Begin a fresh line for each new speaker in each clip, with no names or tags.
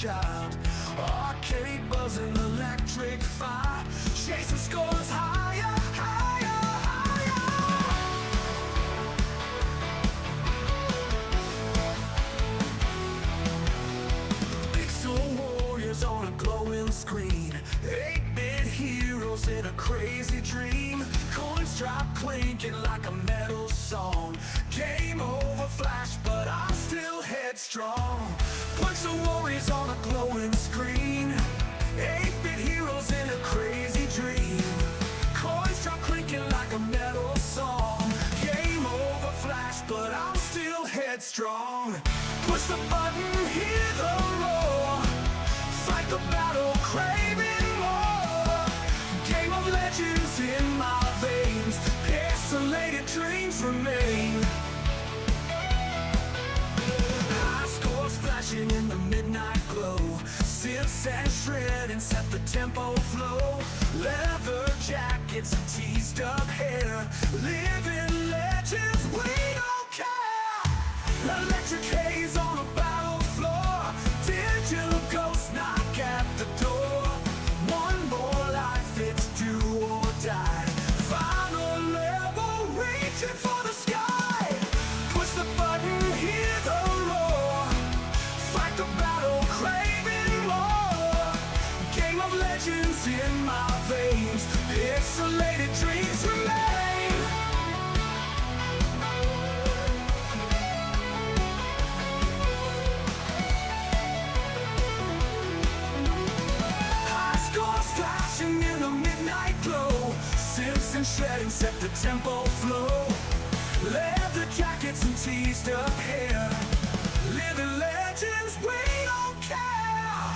child. Arcade buzzing, electric fire, chasing scores higher, higher, higher. Pixel warriors on a glowing screen, 8-bit heroes in a crazy dream. Coins drop clinking like a metal song. Game over flash, but I'm still headstrong. Pixel warriors on a glowing screen, 8-bit heroes in a crazy dream. Coins drop clinking like a metal song. Game over flash, but I'm still headstrong. Push the button, hear the roar. Fight the battle, craving more. Game of legends in my veins. Pixelated dreams remain. High scores flashing in the midnight glow. Synths and shredding set the tempo flow. Leather jackets and teased up hair. Living legends, we don't care. Electric haze on a battle floor. Digital ghosts knock at the door. One more life, it's do or die. Final level, reaching for the sky. Push the button, hear the roar. Fight the battle, craving more. Game of legends in my veins. Pixelated dreams remain. In the midnight glow, Synths and shredding set the tempo flow. Leather jackets and teased up hair. Living legends, we don't care.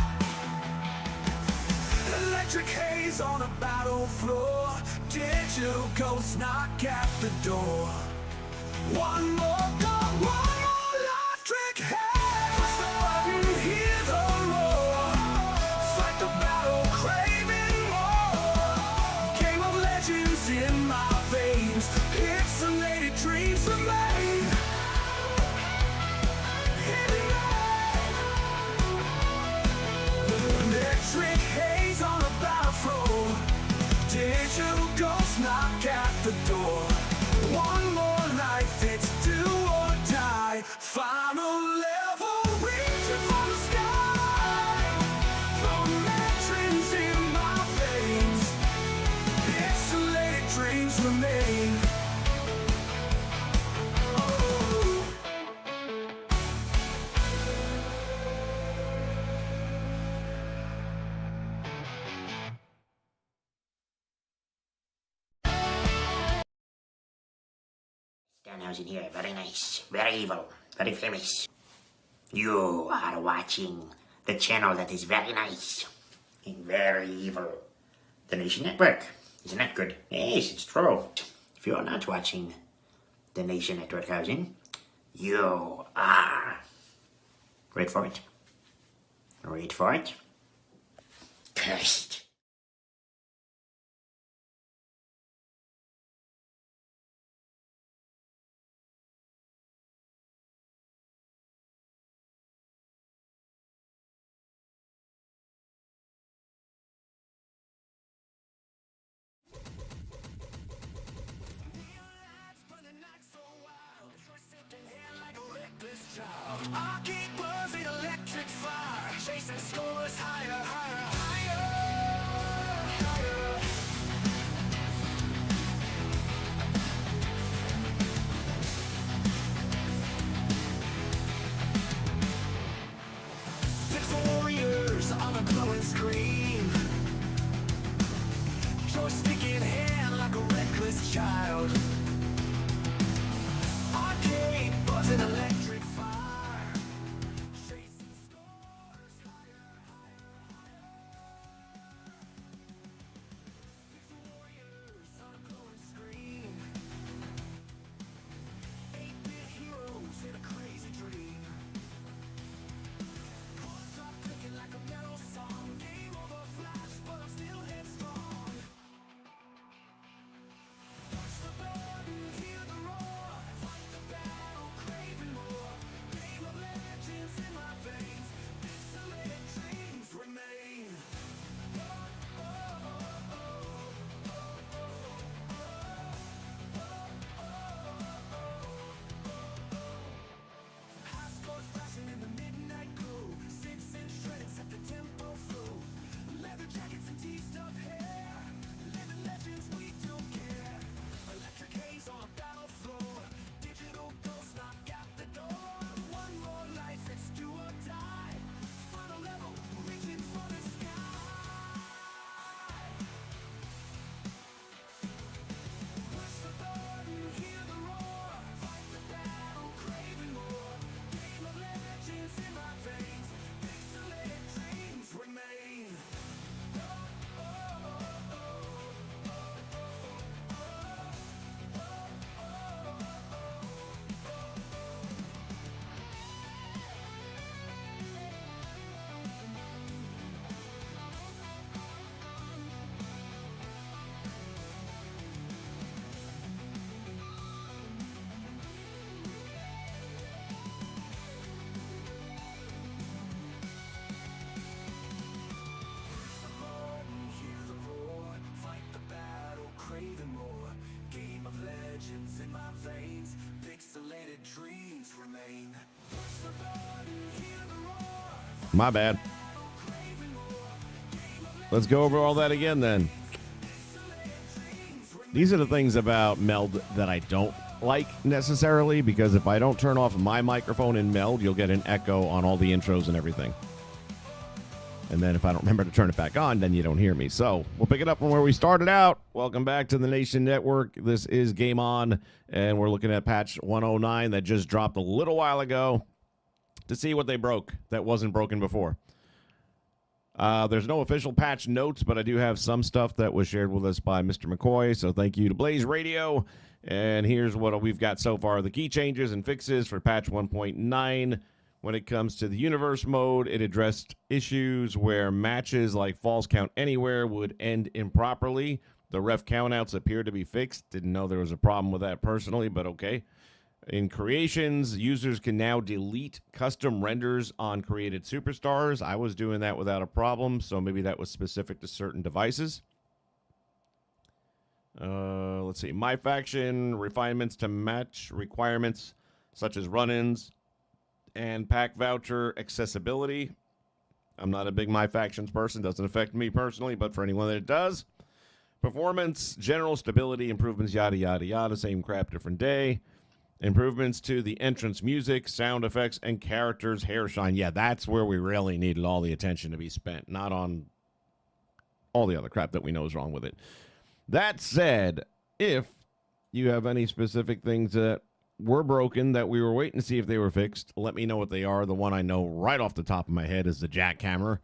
Electric haze on a battle floor. Digital ghosts knock at the door. One more go, one more electric haze. Push the button, hear the roar. Fight the battle, craving more. Game of legends in my veins. Pixelated dreams remain. Electric haze on a battlefield. Digital ghosts knock at the door. One more life, it's do or die. Final level, reaching for the sky. Legends in my veins. Pixelated dreams remain. Oh.
House in here, very nice, very evil, very famous. You are watching the channel that is very nice and very evil. The Nation Network. Isn't that good? Yes, it's true. If you are not watching the Nation Network housing, you are... Wait for it. Wait for it. Cursed.
Arcade buzzing, electric fire, chasing scores higher, higher, higher, higher. Pixel warriors on a glowing screen. Joystick in hand like a reckless child. Arcade buzzing, electric fire.
My bad. Let's go over all that again then. These are the things about Meld that I don't like necessarily, because if I don't turn off my microphone in Meld, you'll get an echo on all the intros and everything. And then if I don't remember to turn it back on, then you don't hear me. So we'll pick it up from where we started out. Welcome back to the Nation Network. This is Game On, and we're looking at patch 109 that just dropped a little while ago to see what they broke that wasn't broken before. There's no official patch notes, but I do have some stuff that was shared with us by Mr. McCoy, so thank you to Blaze Radio. And here's what we've got so far. The key changes and fixes for patch 1.9. When it comes to the universe mode, it addressed issues where matches like Falls Count Anywhere would end improperly. The ref countouts appear to be fixed. Didn't know there was a problem with that personally, but okay. In creations, users can now delete custom renders on created superstars. I was doing that without a problem, so maybe that was specific to certain devices. Let's see. My faction refinements to match requirements such as run-ins and pack voucher accessibility. I'm not a big My Factions person. Doesn't affect me personally, but for anyone that it does. Performance, general stability, improvements, yada, yada, yada. Same crap, different day. Improvements to the entrance music, sound effects, and characters' hair shine. Yeah, that's where we really needed all the attention to be spent, not on all the other crap that we know is wrong with it. That said, if you have any specific things that were broken that we were waiting to see if they were fixed, let me know what they are. The one I know right off the top of my head is the jackhammer.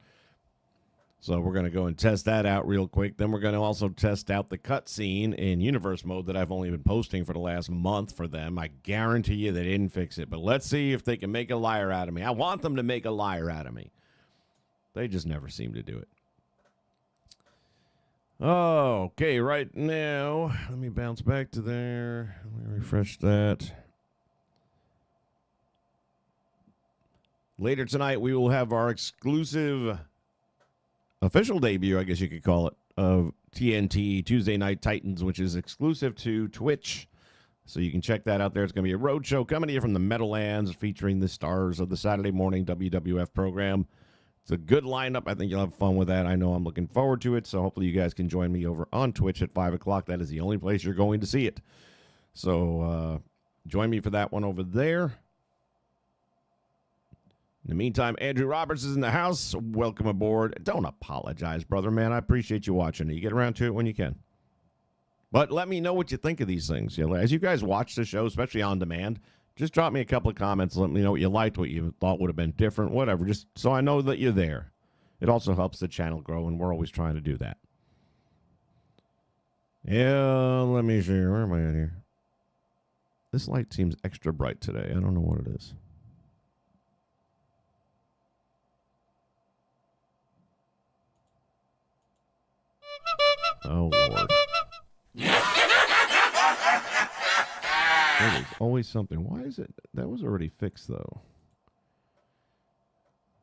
So we're going to go and test that out real quick. Then we're going to also test out the cutscene in universe mode that I've only been posting for the last month for them. I guarantee you they didn't fix it. But let's see if they can make a liar out of me. I want them to make a liar out of me. They just never seem to do it. Oh, okay, right now, let me bounce back to there. Let me refresh that. Later tonight, we will have our exclusive official debut, I guess you could call it, of TNT Tuesday Night Titans, which is exclusive to Twitch. So you can check that out there. It's going to be a road show coming to you from the Meadowlands featuring the stars of the Saturday morning WWF program. It's a good lineup. I think you'll have fun with that. I know I'm looking forward to it. So hopefully you guys can join me over on Twitch at 5 o'clock. That is the only place you're going to see it. So join me for that one over there. In the meantime, Andrew Roberts is in the house. Welcome aboard. Don't apologize, brother, man. I appreciate you watching it. You get around to it when you can. But let me know what you think of these things. As you guys watch the show, especially on demand, just drop me a couple of comments. Let me know what you liked, what you thought would have been different, whatever, just so I know that you're there. It also helps the channel grow, and we're always trying to do that. Yeah, let me see. Where am I at here? This light seems extra bright today. I don't know what it is. Oh, Lord. There's always something. Why is it? That was already fixed, though.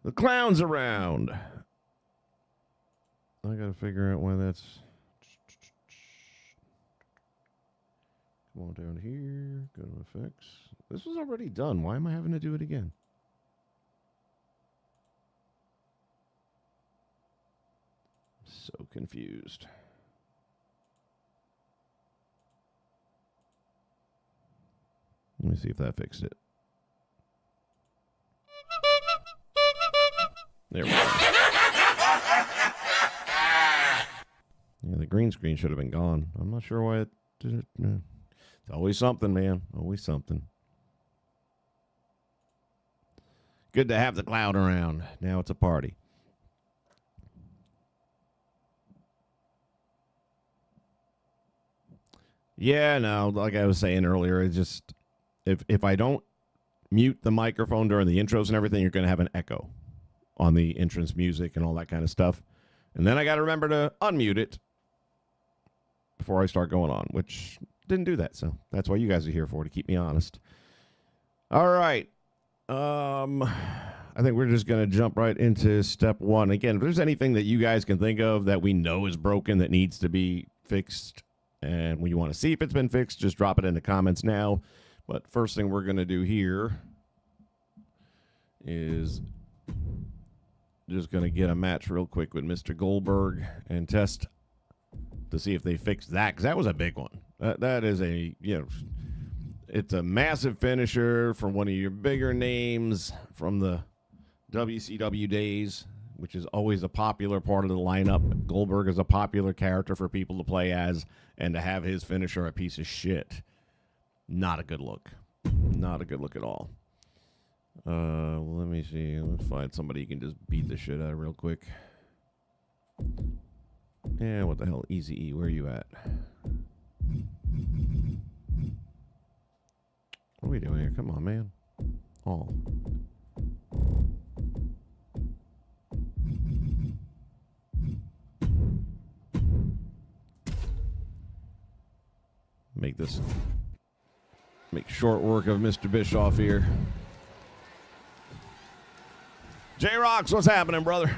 The clown's around. I got to figure out why that's... Come on down here. Go to effects. This was already done. Why am I having to do it again? So confused. Let me see if that fixed it. There we go. Yeah, the green screen should have been gone. I'm not sure why it did it. It's always something, man. Always something. Good to have the cloud around. Now it's a party. Yeah, no, like I was saying earlier, it's just... If I don't mute the microphone during the intros and everything, you're going to have an echo on the entrance music and all that kind of stuff. And then I got to remember to unmute it before I start going on, which didn't do that. So that's why you guys are here for, to keep me honest. All right. I think we're just going to jump right into step one. Again, if there's anything that you guys can think of that we know is broken that needs to be fixed, and when you want to see if it's been fixed, just drop it in the comments now. But first thing we're going to do here is just going to get a match real quick with Mr. Goldberg and test to see if they fix that, because that was a big one. That is a, it's a massive finisher from one of your bigger names from the WCW days, which is always a popular part of the lineup. Goldberg is a popular character for people to play as, and to have his finisher a piece of shit. Not a good look. Not a good look at all. Let me see. Let's find somebody you can just beat the shit out of real quick. Yeah, what the hell? Easy E, where are you at? What are we doing here? Come on, man. Oh. Make short work of Mr. Bischoff here. J-Rocks, what's happening, brother?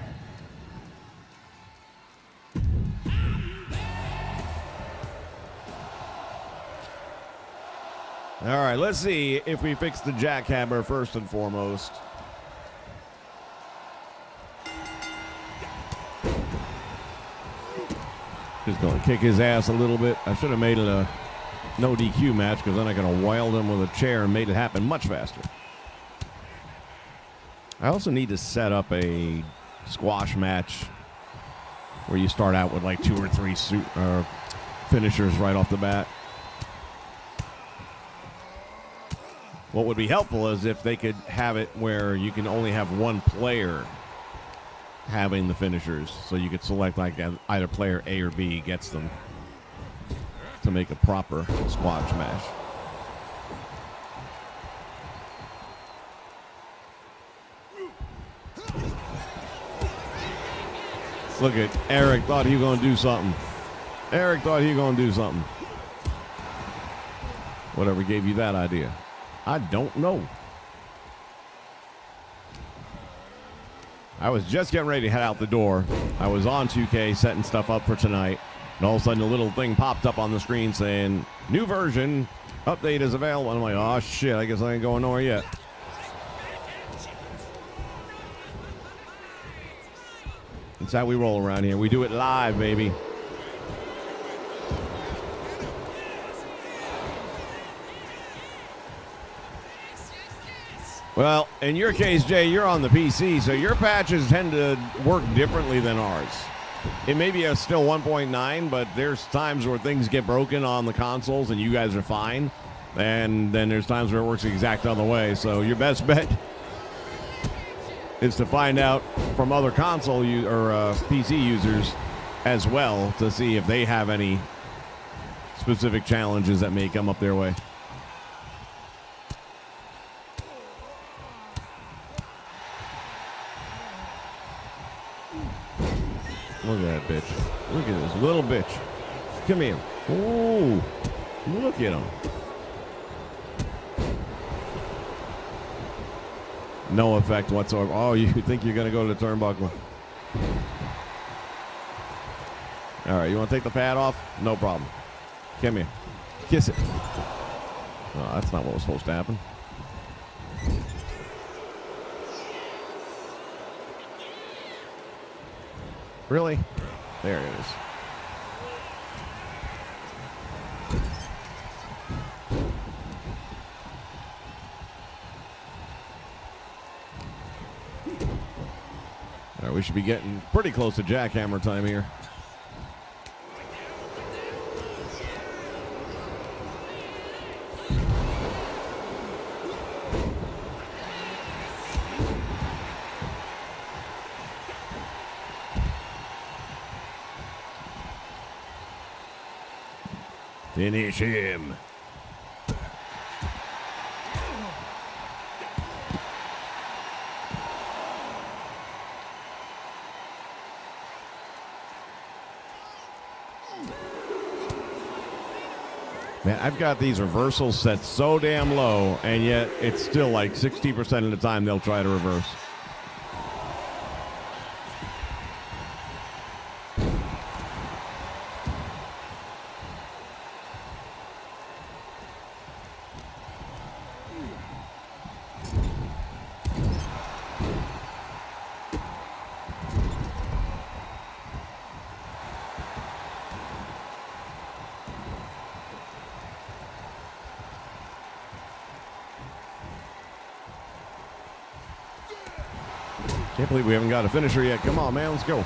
All right, let's see if we fix the jackhammer first and foremost. Just going to kick his ass a little bit. I should have made it a no DQ match, because then I could have wild him with a chair and made it happen much faster. I also need to set up a squash match where you start out with like 2 or 3 finishers right off the bat. What would be helpful is if they could have it where you can only have one player having the finishers, so you could select like either player A or B gets them to make a proper squash match. Look at Eric, thought he was going to do something. Eric thought he was going to do something. Whatever gave you that idea? I don't know. I was just getting ready to head out the door. I was on 2K setting stuff up for tonight, and all of a sudden a little thing popped up on the screen saying, new version, update is available. And I'm like, oh shit, I guess I ain't going nowhere yet. That's how we roll around here. We do it live, baby. Well, in your case, Jay, you're on the PC, so your patches tend to work differently than ours. It may be still 1.9, but there's times where things get broken on the consoles and you guys are fine. And then there's times where it works the exact other way. So your best bet is to find out from other console or PC users as well to see if they have any specific challenges that may come up their way. Look at that bitch. Look at this little bitch. Come here. Ooh. Look at him. No effect whatsoever. Oh, you think you're going to go to the turnbuckle. All right, you want to take the pad off? No problem. Come here. Kiss it. Oh, that's not what was supposed to happen. Really? There it is. All right, we should be getting pretty close to jackhammer time here. Finish him. Man, I've got these reversals set so damn low, and yet it's still like 60% of the time they'll try to reverse. Can't believe we haven't got a finisher yet. Come on, man. Let's go.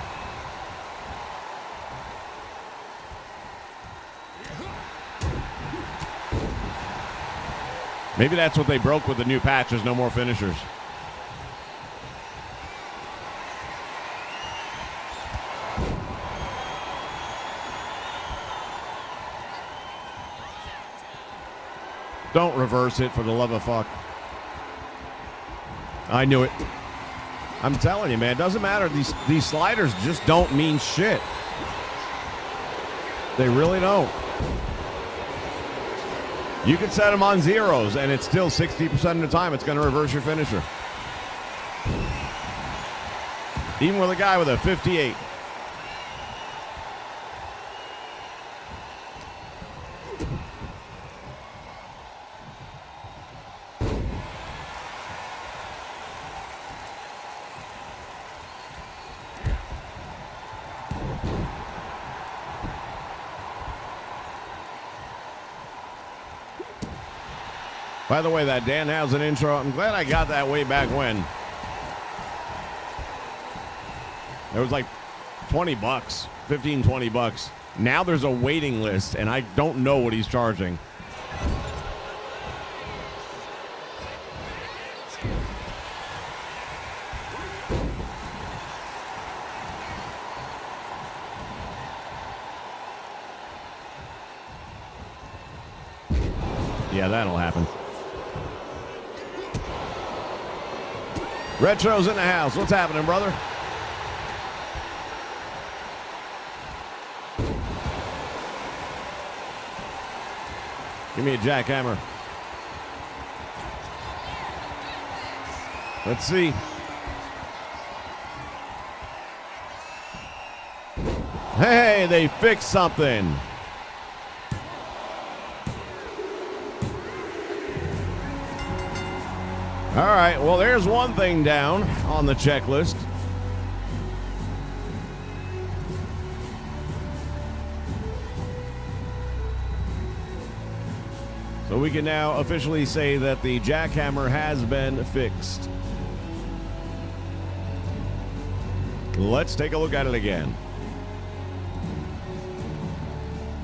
Maybe that's what they broke with the new patch. There's no more finishers. Don't reverse it, for the love of fuck. I knew it. I'm telling you, man, it doesn't matter. These sliders just don't mean shit. They really don't. You can set them on zeros, and it's still 60% of the time it's going to reverse your finisher. Even with a guy with a 58. By the way, that Danhausen intro, I'm glad I got that way back when. It was like 20 bucks, 15, 20 bucks. Now there's a waiting list, and I don't know what he's charging. Yeah, that'll happen. Retro's in the house. What's happening, brother? Give me a jackhammer. Let's see. Hey, they fixed something. All right, well, there's one thing down on the checklist. So we can now officially say that the jackhammer has been fixed. Let's take a look at it again.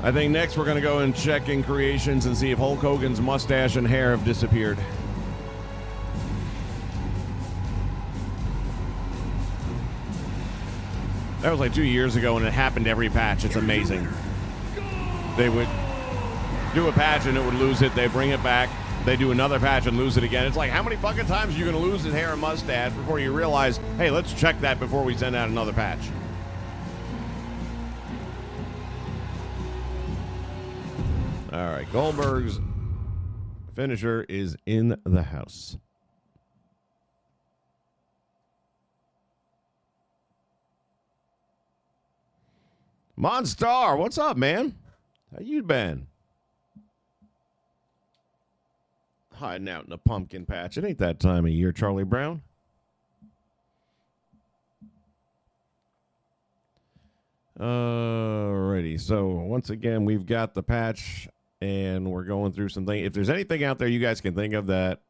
I think next we're going to go and check in creations and see if Hulk Hogan's mustache and hair have disappeared. That was like 2 years ago, and it happened every patch. It's amazing. They would do a patch, and it would lose it. They bring it back. They do another patch and lose it again. It's like, how many fucking times are you going to lose his hair and mustache before you realize, hey, let's check that before we send out another patch? All right, Goldberg's finisher is in the house. Monstar, what's up, man? How you been? Hiding out in a pumpkin patch. It ain't that time of year, Charlie Brown. Alrighty, so once again, we've got the patch, and we're going through some things. If there's anything out there you guys can think of that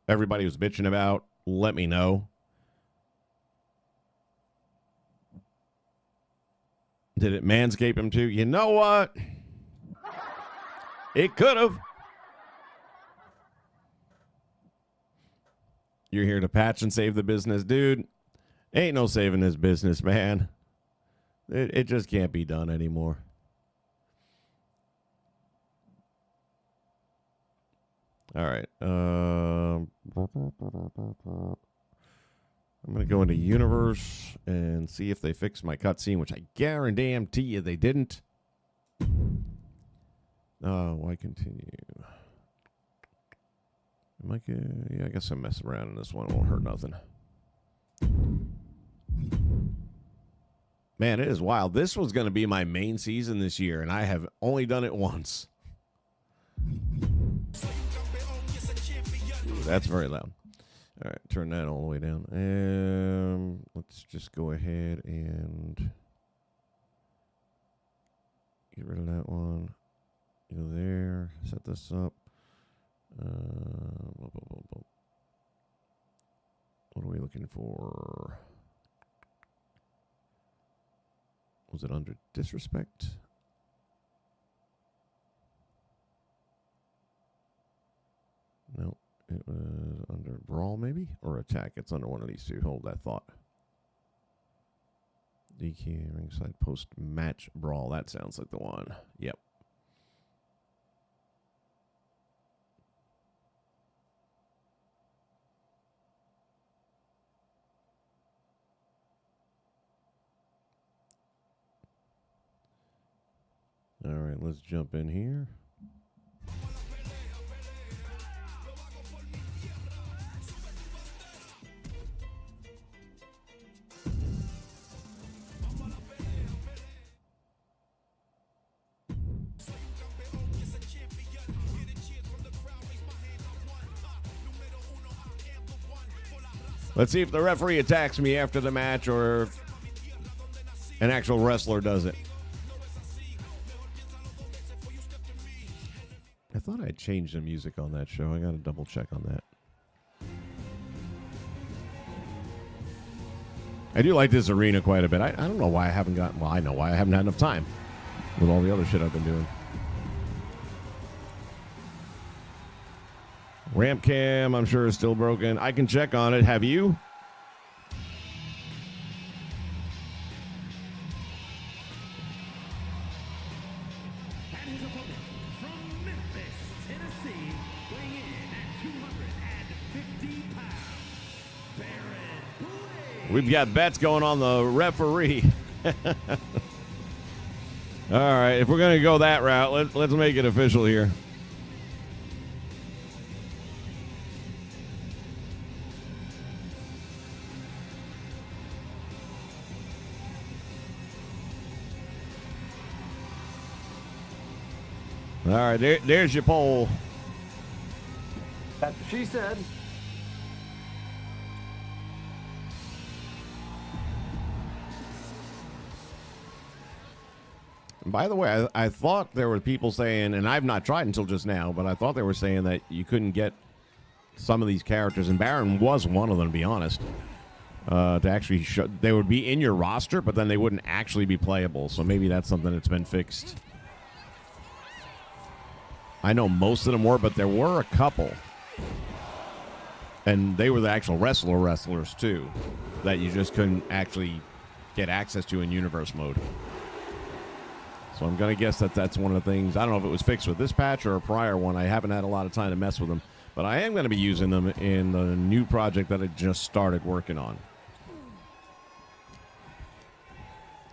everybody was bitching about, let me know. Did it manscape him too? You know what? It could have. You're here to patch and save the business. Dude, ain't no saving this business, man. It just can't be done anymore. All right. I'm going to go into Universe and see if they fixed my cutscene, which I guarantee you they didn't. Why continue? Yeah, I guess I'm messing around in this one. It won't hurt nothing. Man, it is wild. This was going to be my main season this year, and I have only done it once. Ooh, that's very loud. All right, turn that all the way down. Let's just go ahead and get rid of that one. Go there. Set this up. What are we looking for? Was it under disrespect? No, it was under brawl maybe? Or attack. It's under one of these two. Hold that thought. DK ringside post-match brawl. That sounds like the one. Yep. All right, let's jump in here. Let's see if the referee attacks me after the match or if an actual wrestler does it. I thought I changed the music on that show. I got to double check on that. I do like this arena quite a bit. I don't know why I haven't gotten... Well, I know why I haven't had enough time with all the other shit I've been doing. Ramp cam, I'm sure, is still broken. I can check on it. Have you?
And his opponent from Memphis, Tennessee, weighing in at 250 pounds, Baron Booty.
We've got bets going on the referee. All right, if we're going to go that route, let's make it official here. All right, there's your poll.
That's what she said.
By the way, I thought there were people saying, and I've not tried until just now, but I thought they were saying that you couldn't get some of these characters, and Baron was one of them, to be honest, to actually show. They would be in your roster, but then they wouldn't actually be playable, so maybe that's something that's been fixed. I know most of them were, but there were a couple. And they were the actual wrestlers, too, that you just couldn't actually get access to in universe mode. So I'm going to guess that that's one of the things. I don't know if it was fixed with this patch or a prior one. I haven't had a lot of time to mess with them. But I am going to be using them in the new project that I just started working on.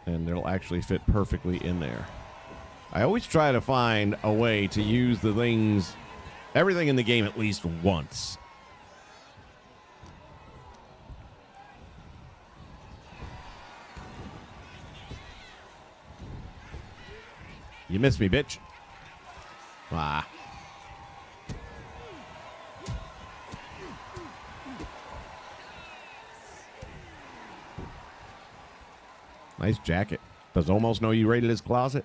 And they'll actually fit perfectly in there. I always try to find a way to use the things, everything in the game at least once. You missed me, bitch. Ah. Nice jacket. Does Almost know you raided his closet?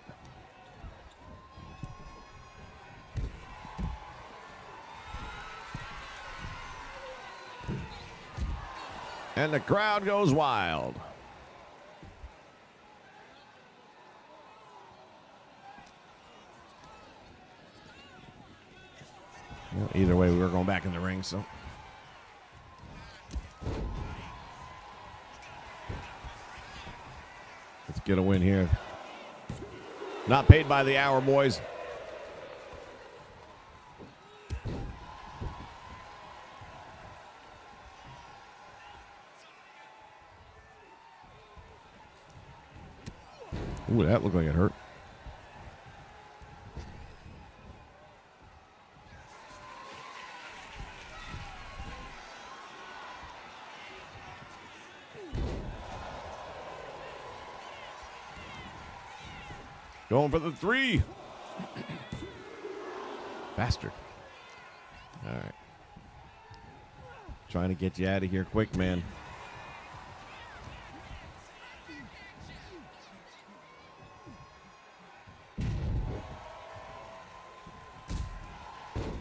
And the crowd goes wild. Well, either way, we were going back in the ring, so. Let's get a win here. Not paid by the hour, boys. Ooh, that looked like it hurt. Going for the 3. Bastard. All right. Trying to get you out of here quick, man.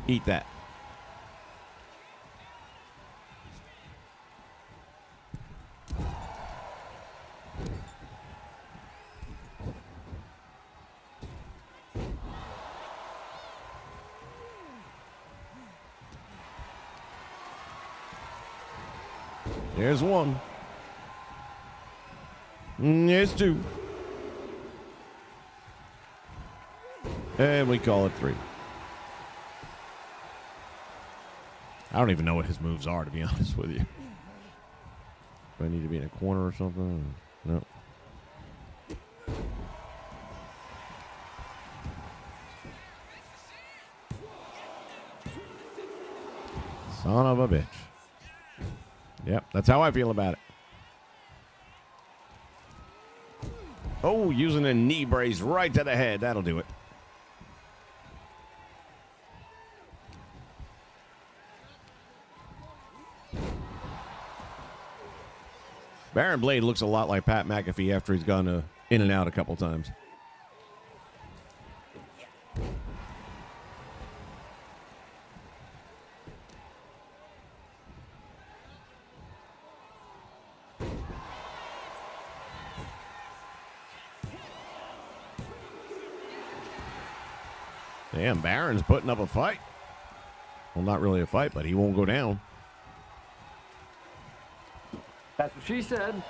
Eat that. There's one. There's two. And we call it 3. I don't even know what his moves are, to be honest with you. Do I need to be in a corner or something? No. Son of a bitch. Yep, that's how I feel about it. Oh, using a knee brace right to the head. That'll do it. Baron Blade looks a lot like Pat McAfee after he's gone in and out a couple times. Damn, Baron's putting up a fight. Well, not really a fight, but he won't go down.
That's what she said.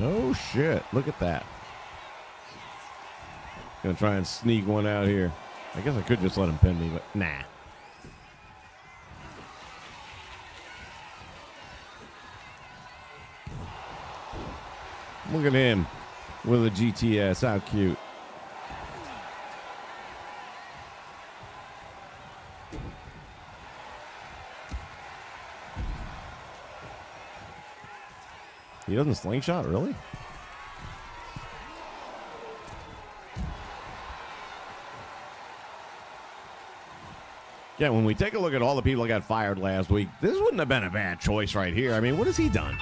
Oh, shit. Look at that. Gonna try and sneak one out here. I guess I could just let him pin me, but nah. Look at him with a GTS. How cute. He doesn't slingshot, really? Yeah, when we take a look at all the people that got fired last week, this wouldn't have been a bad choice right here. I mean, what has he done?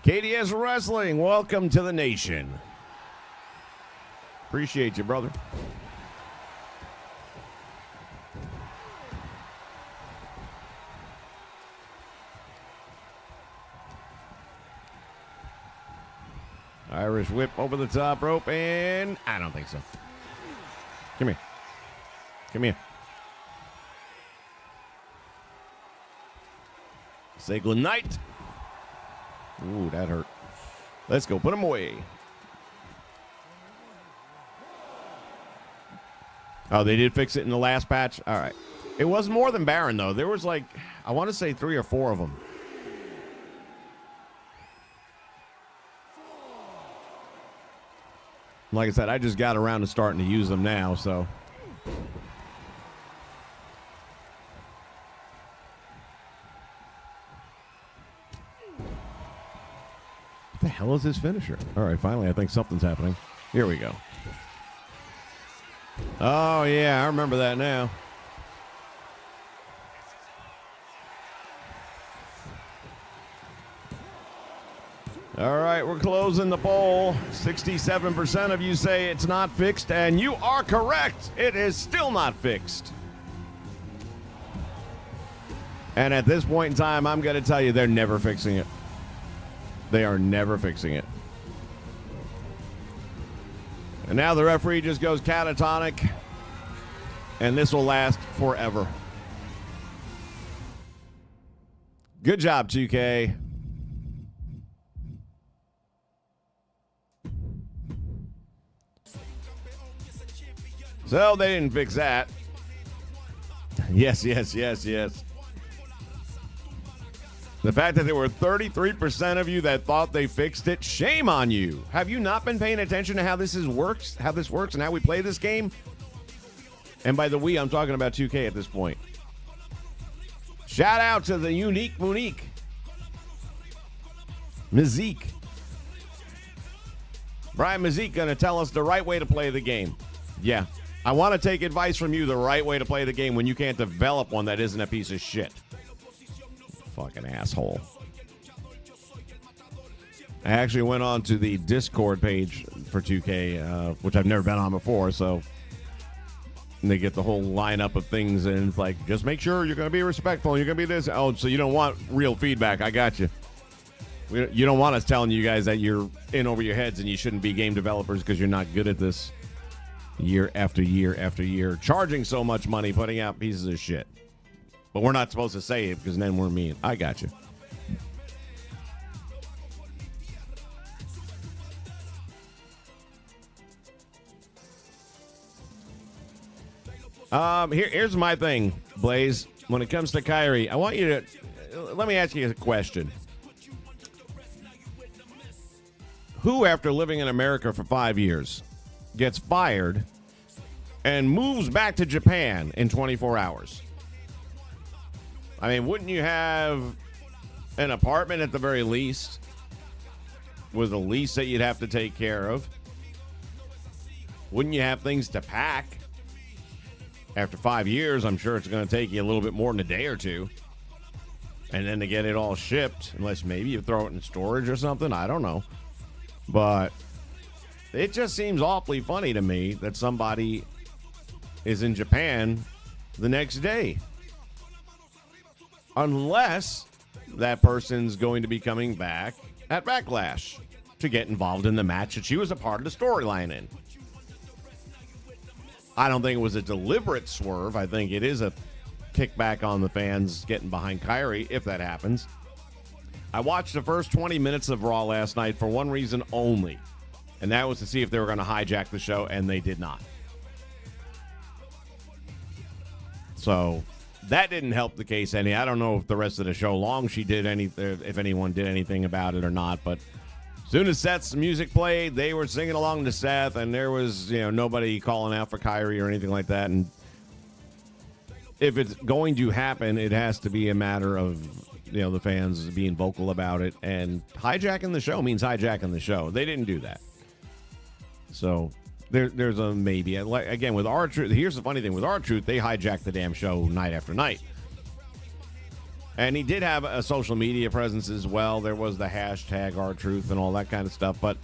KDS Wrestling, welcome to the nation. Appreciate you, brother. Irish whip over the top rope, and I don't think so. Come here. Come here. Say good night. Ooh, that hurt. Let's go. Put him away. Oh, they did fix it in the last patch? All right. It was more than Baron, though. There was like, I want to say 3 or 4 of them. Like I said, I just got around to starting to use them now, so. What the hell is his finisher? All right, finally, I think something's happening. Here we go. Oh, yeah, I remember that now. All right, we're closing the poll. 67% of you say it's not fixed, and you are correct. It is still not fixed. And at this point in time, I'm going to tell you they're never fixing it. They are never fixing it. And now the referee just goes catatonic, and this will last forever. Good job, 2K. So they didn't fix that. Yes, yes, yes, yes. The fact that there were 33% of you that thought they fixed it, shame on you. Have you not been paying attention to how this works, and how we play this game? And by the we, I'm talking about 2K at this point. Shout out to the unique Monique. Mizik. Brian Mizik going to tell us the right way to play the game. Yeah. I want to take advice from you the right way to play the game when you can't develop one that isn't a piece of shit. Fucking asshole. I actually went on to the Discord page for 2K, which I've never been on before, so they get the whole lineup of things, and it's like, just make sure you're going to be respectful, you're going to be this. Oh, so you don't want real feedback. I got you. You don't want us telling you guys that you're in over your heads and you shouldn't be game developers because you're not good at this year after year after year, charging so much money, putting out pieces of shit. But we're not supposed to say it because then we're mean. I got you. Here's my thing, Blaze. When it comes to Kyrie, I want you to let me ask you a question. Who, after living in America for 5 years, gets fired and moves back to Japan in 24 hours? I mean, wouldn't you have an apartment at the very least with a lease that you'd have to take care of? Wouldn't you have things to pack? After 5 years, I'm sure it's going to take you a little bit more than a day or two. And then to get it all shipped, unless maybe you throw it in storage or something. I don't know. But it just seems awfully funny to me that somebody is in Japan the next day. Unless that person's going to be coming back at Backlash to get involved in the match that she was a part of the storyline in. I don't think it was a deliberate swerve. I think it is a kickback on the fans getting behind Kyrie, if that happens. I watched the first 20 minutes of Raw last night for one reason only, and that was to see if they were going to hijack the show, and they did not. So that didn't help the case any. I don't know if the rest of the show long she did if anyone did anything about it or not, but as soon as Seth's music played, they were singing along to Seth, and there was, nobody calling out for Kyrie or anything like that. And if it's going to happen, it has to be a matter of, the fans being vocal about it. And hijacking the show means hijacking the show. They didn't do that. So there's a maybe. Again, with R-Truth, here's the funny thing. With R-Truth, they hijacked the damn show night after night. And he did have a social media presence as well. There was the hashtag R-Truth and all that kind of stuff. But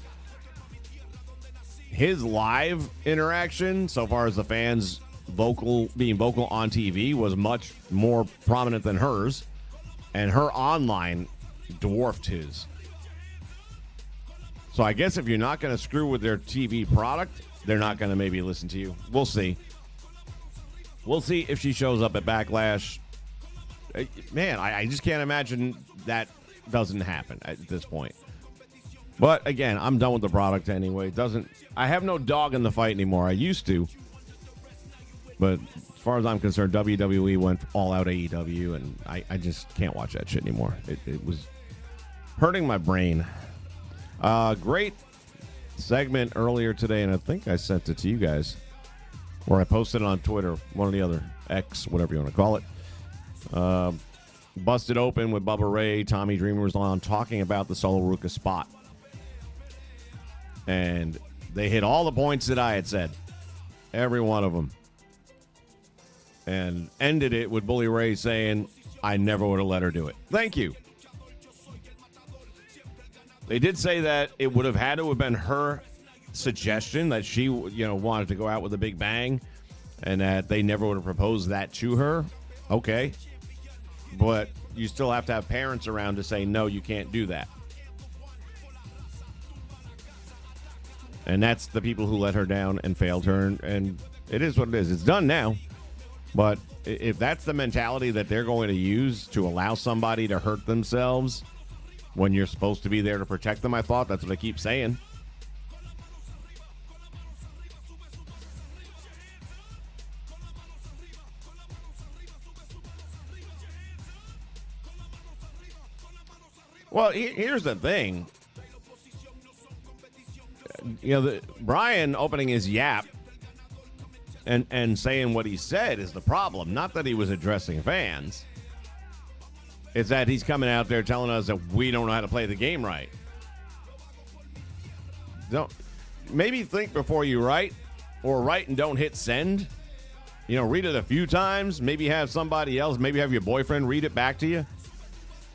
his live interaction, so far as the fans being vocal on TV, was much more prominent than hers. And her online dwarfed his. So I guess if you're not going to screw with their TV product, they're not going to maybe listen to you. We'll see. We'll see if she shows up at Backlash. Man, I just can't imagine that doesn't happen at this point. But again, I'm done with the product anyway. I have no dog in the fight anymore. I used to. But as far as I'm concerned, WWE went all out AEW, and I just can't watch that shit anymore. It was hurting my brain. Great segment earlier today, and I think I sent it to you guys, where I posted it on Twitter, one of the other X, whatever you want to call it. Busted Open with Bubba Ray. Tommy Dreamer was on talking about the Solo Ruka spot. And they hit all the points that I had said. Every one of them. And ended it with Bully Ray saying, I never would have let her do it. Thank you. They did say that it would have had to have been her suggestion that she, wanted to go out with a big bang, and that they never would have proposed that to her. Okay. But you still have to have parents around to say, no, you can't do that. And that's the people who let her down and failed her. And it is what it is. It's done now. But if that's the mentality that they're going to use to allow somebody to hurt themselves when you're supposed to be there to protect them, I thought that's what I keep saying. Well, here's the thing. Brian opening his yap and saying what he said is the problem. Not that he was addressing fans. It's that he's coming out there telling us that we don't know how to play the game right. Maybe think before you write, or write and don't hit send. Read it a few times. Maybe have somebody else, maybe have your boyfriend read it back to you.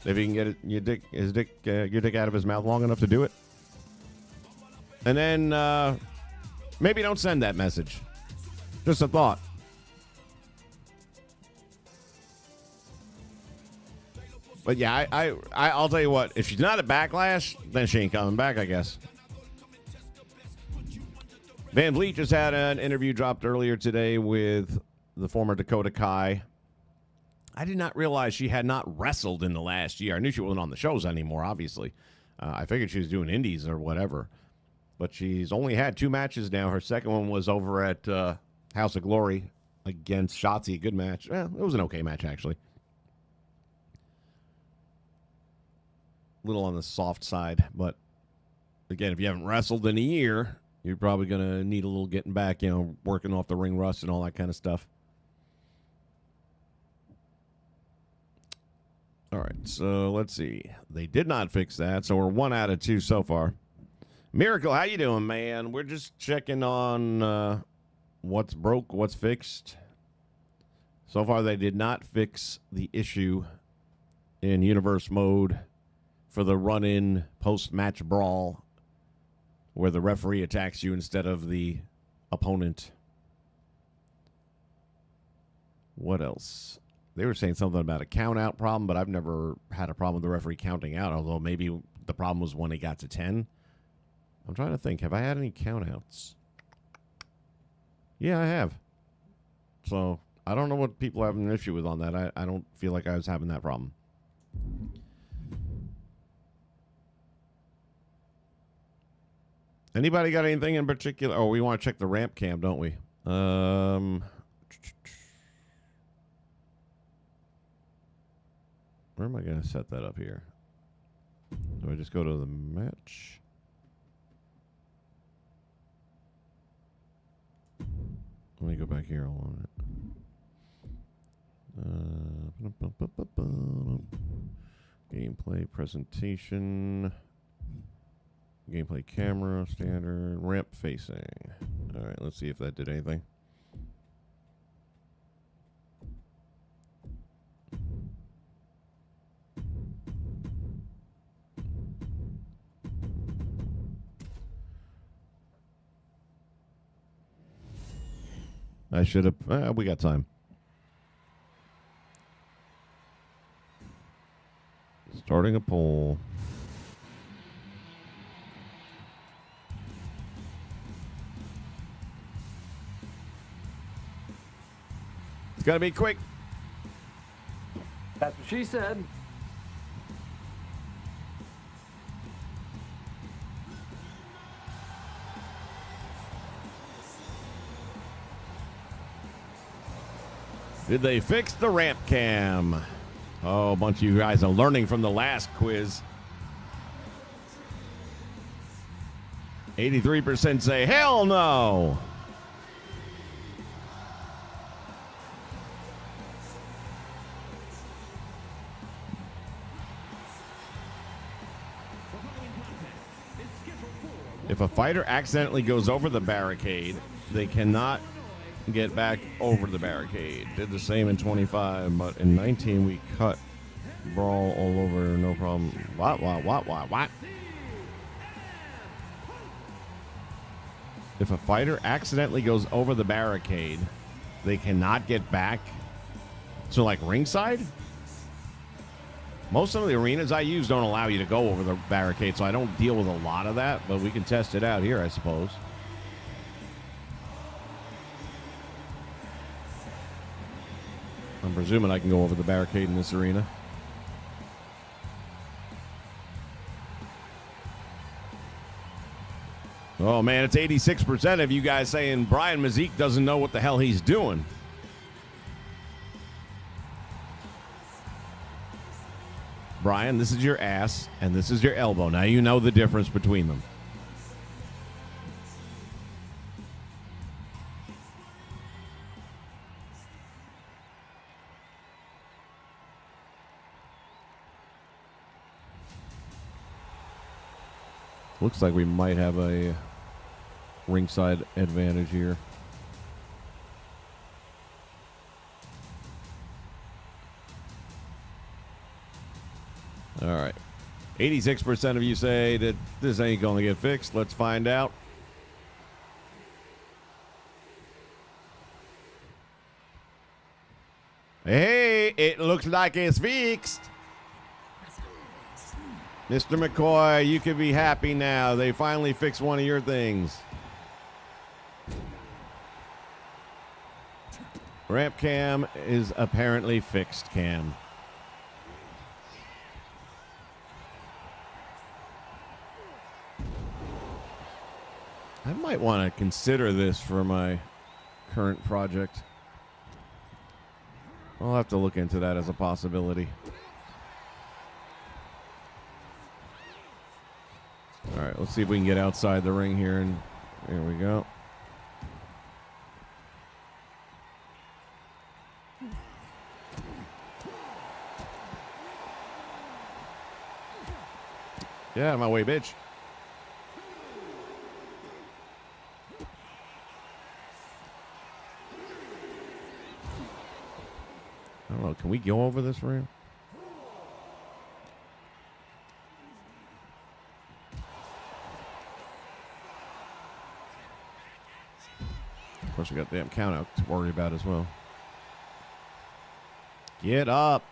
If he can get your dick out of his mouth long enough to do it. And then maybe don't send that message. Just a thought. But yeah, I'll tell you what. If she's not at Backlash, then she ain't coming back, I guess. Van Vliet just had an interview dropped earlier today with the former Dakota Kai. I did not realize she had not wrestled in the last year. I knew she wasn't on the shows anymore, obviously. I figured she was doing indies or whatever. But she's only had 2 matches now. Her second one was over at House of Glory against Shotzi. Good match. Well, it was an okay match, actually. A little on the soft side. But, again, if you haven't wrestled in a year, you're probably going to need a little getting back, working off the ring rust and all that kind of stuff. All right, so let's see. They did not fix that, so we're 1 out of 2 so far. Miracle, how you doing, man? We're just checking on what's broke, what's fixed. So far, they did not fix the issue in Universe mode for the run-in post-match brawl where the referee attacks you instead of the opponent. What else? They were saying something about a count-out problem, but I've never had a problem with the referee counting out, although maybe the problem was when he got to 10. I'm trying to think. Have I had any count-outs? Yeah, I have. So, I don't know what people have an issue with on that. I don't feel like I was having that problem. Anybody got anything in particular? Oh, we want to check the ramp cam, don't we? Where am I going to set that up here? Do I just go to the match? Let me go back here. Hold on. Gameplay presentation. Gameplay camera, standard, ramp facing. All right, let's see if that did anything. I should have. We got time. Starting a poll. It's got to be quick.
That's what she said.
Did they fix the ramp cam? Oh, a bunch of you guys are learning from the last quiz. 83% say, hell no. If a fighter accidentally goes over the barricade, they cannot get back over the barricade. Did the same in 25, but in 19 we cut. Brawl all over, no problem. What? If a fighter accidentally goes over the barricade, they cannot get back. So like ringside? Most of the arenas I use don't allow you to go over the barricade, so I don't deal with a lot of that, but we can test it out here, I suppose. I'm presuming I can go over the barricade in this arena. Oh, man, it's 86% of you guys saying Brian Mazik doesn't know what the hell he's doing. Brian, this is your ass, and this is your elbow. Now you know the difference between them. Looks like we might have a ringside advantage here. All right. 86% of you say that this ain't going to get fixed. Let's find out. Hey, it looks like it's fixed. Mr. McCoy, you can be happy now. They finally fixed one of your things. Ramp cam is apparently fixed cam. I might want to consider this for my current project. I'll have to look into that as a possibility. All right, let's see if we can get outside the ring here, and here we go. Yeah, out of my way, bitch. I don't know. Can we go over this ramp? Of course, we got the damn count out to worry about as well. Get up.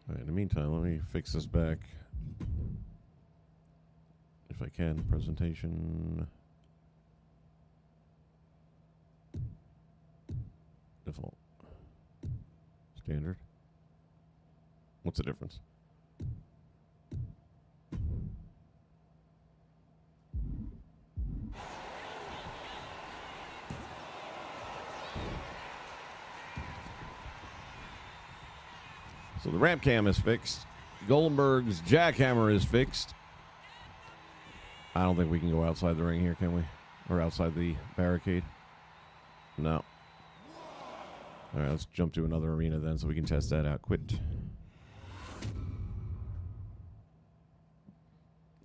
All right, in the meantime, let me fix this back. If I can. Presentation. Default. Standard. What's the difference? So the ramp cam is fixed. Goldberg's jackhammer is fixed. I don't think we can go outside the ring here, can we? Or outside the barricade? No. All right, let's jump to another arena then so we can test that out. Quit.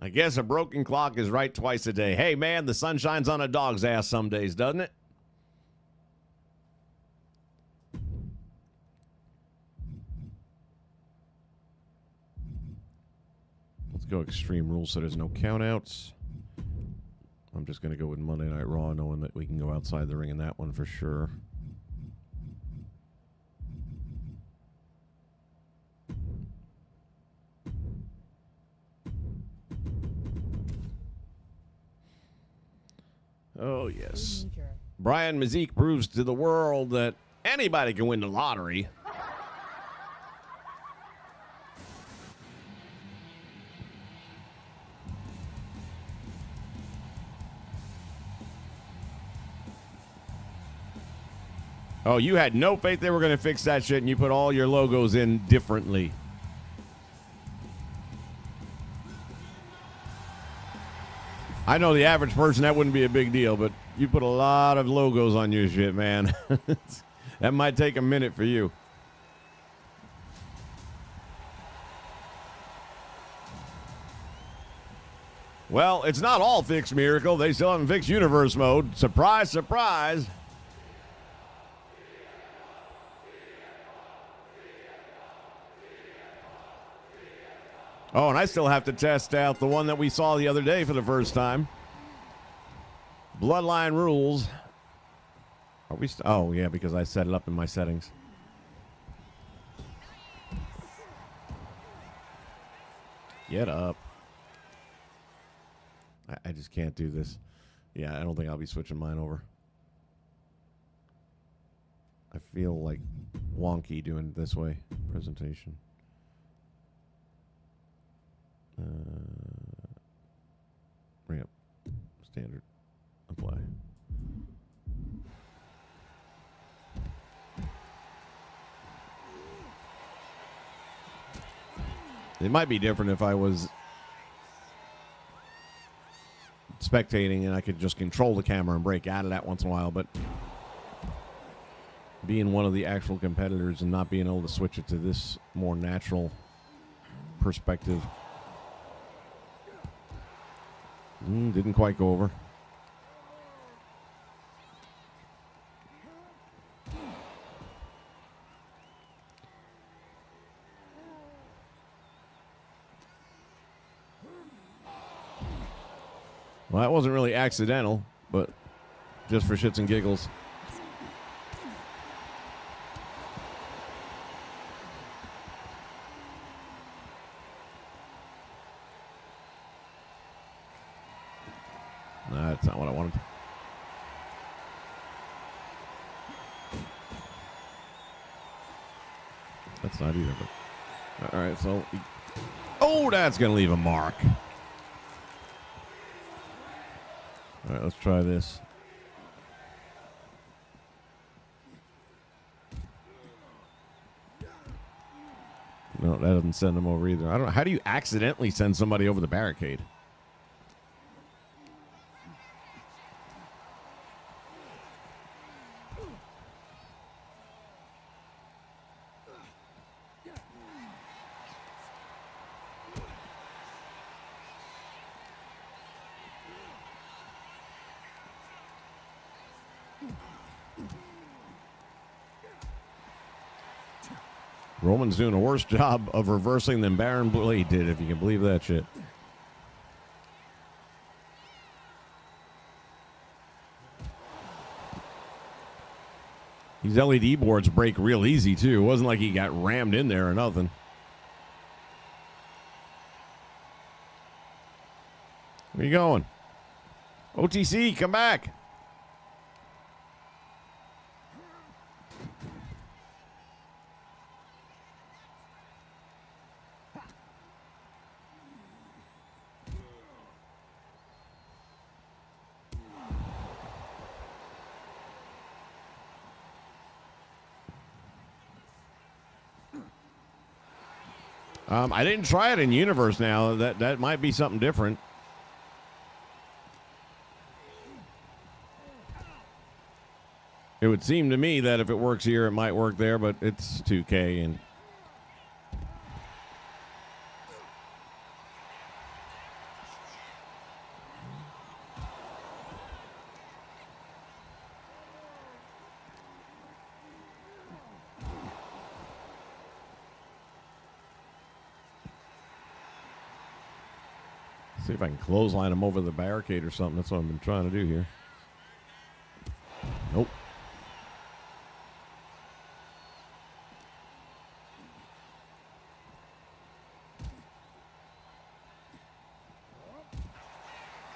I guess a broken clock is right twice a day. Hey, man, the sun shines on a dog's ass some days, doesn't it? Let's go Extreme Rules so there's no countouts. I'm just going to go with Monday Night Raw, knowing that we can go outside the ring in that one for sure. Oh, yes. Brian Mazik proves to the world that anybody can win the lottery. Oh, you had no faith they were going to fix that shit, and you put all your logos in differently. I know the average person, that wouldn't be a big deal, but you put a lot of logos on your shit, man. That might take a minute for you. Well, it's not all fixed, Miracle. They still haven't fixed Universe Mode. Surprise, surprise. Oh, and I still have to test out the one that we saw the other day for the first time. Bloodline Rules. Are we? Oh, yeah, because I set it up in my settings. Get up. I just can't do this. Yeah, I don't think I'll be switching mine over. I feel like wonky doing it this way. Presentation. Ramp. Standard. Apply. It might be different if I was spectating and I could just control the camera and break out of that once in a while, but being one of the actual competitors and not being able to switch it to this more natural perspective didn't quite go over. Well, that wasn't really accidental, but just for shits and giggles. No, that's not what I wanted. That's not either. But all right, so oh, that's gonna leave a mark. All right, let's try this. No, that doesn't send them over either. I don't know. How do you accidentally send somebody over the barricade? Roman's doing a worse job of reversing than Baron Blade did, if you can believe that shit. These LED boards break real easy, too. It wasn't like he got rammed in there or nothing. Where you going? OTC, come back. I didn't try it in Universe now. That might be something different. It would seem to me that if it works here, it might work there, but it's 2K and see if I can clothesline him over the barricade or something. That's what I've been trying to do here. Nope.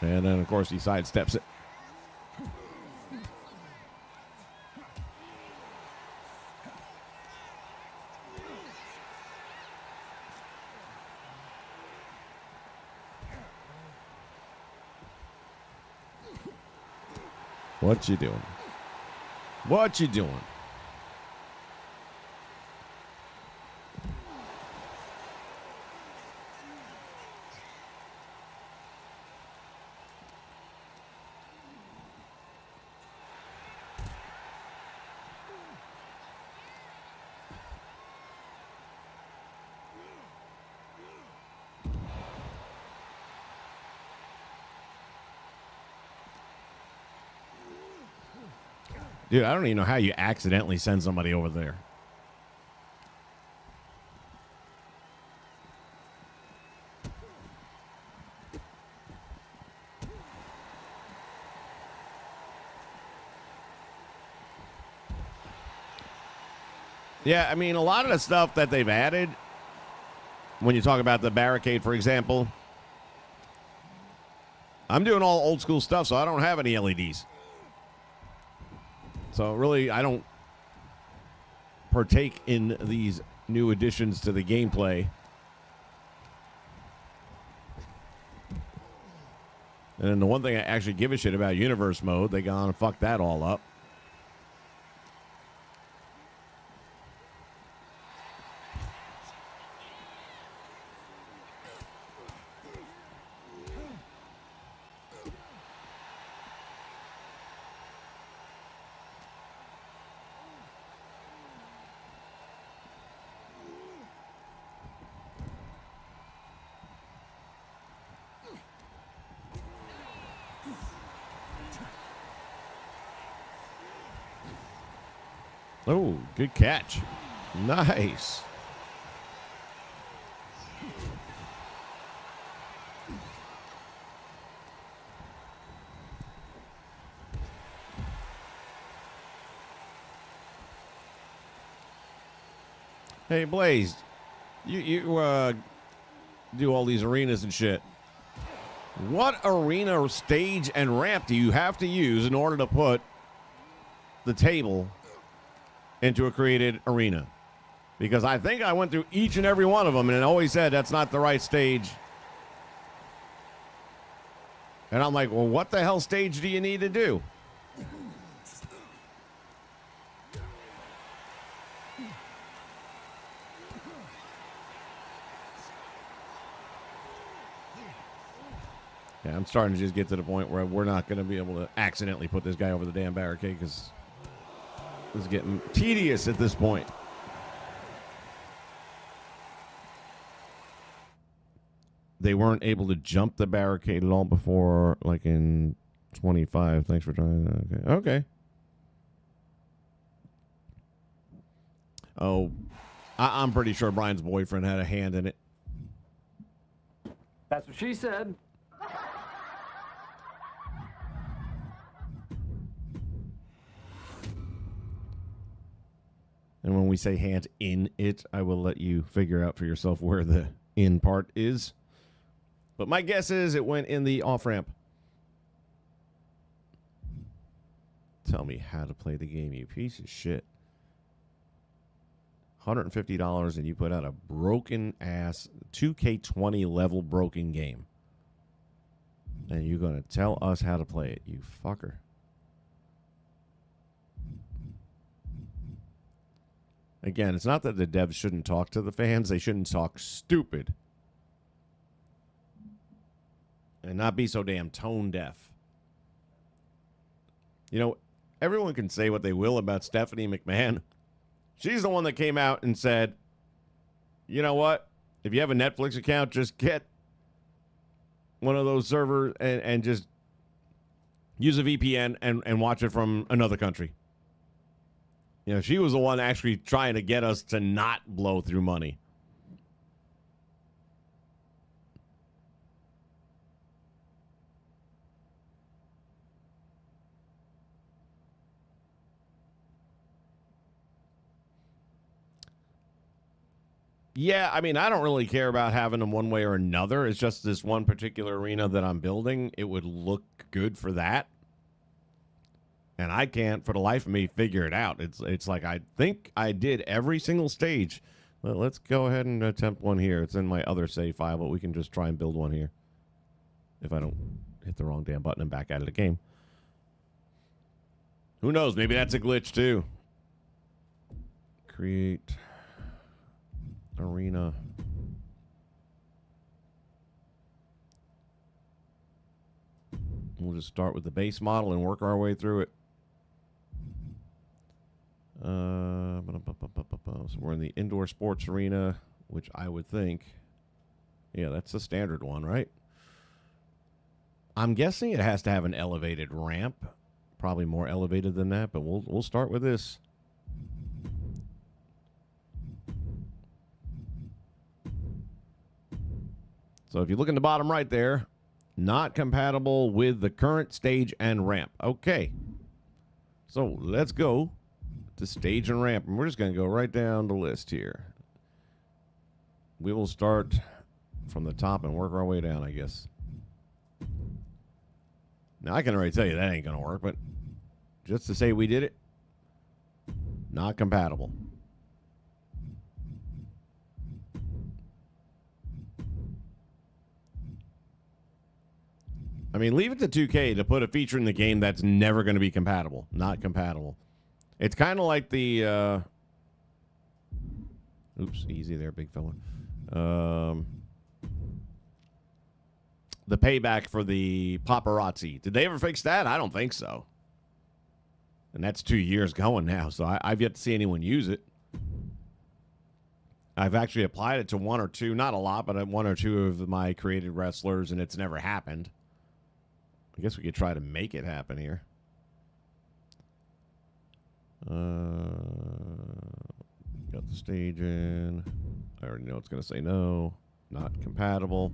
And then, of course, he sidesteps it. What you doing? What you doing? Dude, I don't even know how you accidentally send somebody over there. Yeah, I mean, a lot of the stuff that they've added, when you talk about the barricade, for example, I'm doing all old school stuff, so I don't have any LEDs. So really, I don't partake in these new additions to the gameplay. And then the one thing I actually give a shit about Universe mode, they gone and fucked that all up. Oh, good catch. Nice. Hey, Blaze, you do all these arenas and shit. What arena, stage, and ramp do you have to use in order to put the table into a created arena? Because I think I went through each and every one of them, and it always said that's not the right stage. And I'm like, well, what the hell stage do you need to do? Yeah, I'm starting to just get to the point where we're not going to be able to accidentally put this guy over the damn barricade because it's getting tedious at this point. They weren't able to jump the barricade at all before, like in 25. Thanks for trying. Okay. Oh, I'm pretty sure Brian's boyfriend had a hand in it.
That's what she said.
And when we say hand in it, I will let you figure out for yourself where the in part is. But my guess is it went in the off-ramp. Tell me how to play the game, you piece of shit. $150 and you put out a broken-ass 2K20 level broken game. And you're going to tell us how to play it, you fucker. Again, it's not that the devs shouldn't talk to the fans. They shouldn't talk stupid. And not be so damn tone deaf. You know, everyone can say what they will about Stephanie McMahon. She's the one that came out and said, you know what? If you have a Netflix account, just get one of those servers and just use a VPN and watch it from another country. You know, she was the one actually trying to get us to not blow through money. Yeah, I mean, I don't really care about having them one way or another. It's just this one particular arena that I'm building. It would look good for that. And I can't, for the life of me, figure it out. It's like I think I did every single stage. Well, let's go ahead and attempt one here. It's in my other save file, but we can just try and build one here. If I don't hit the wrong damn button and back out of the game. Who knows? Maybe that's a glitch, too. Create arena. We'll just start with the base model and work our way through it. So we're in the indoor sports arena, which I would think, yeah, that's the standard one, right? I'm guessing it has to have an elevated ramp, probably more elevated than that, but we'll start with this. So if you look in the bottom right there, not compatible with the current stage and ramp. Okay. So let's go to stage and ramp. And we're just going to go right down the list here. We will start from the top and work our way down, I guess. Now, I can already tell you that ain't going to work, but just to say we did it, not compatible. I mean, leave it to 2K to put a feature in the game that's never going to be compatible. Not compatible. It's kind of like the... oops, easy there, big fella. The payback for the paparazzi. Did they ever fix that? I don't think so. And that's 2 years going now, so I've yet to see anyone use it. I've actually applied it to one or two, not a lot, but one or two of my created wrestlers, and it's never happened. I guess we could try to make it happen here. Got the stage in. I already know it's going to say no. Not compatible.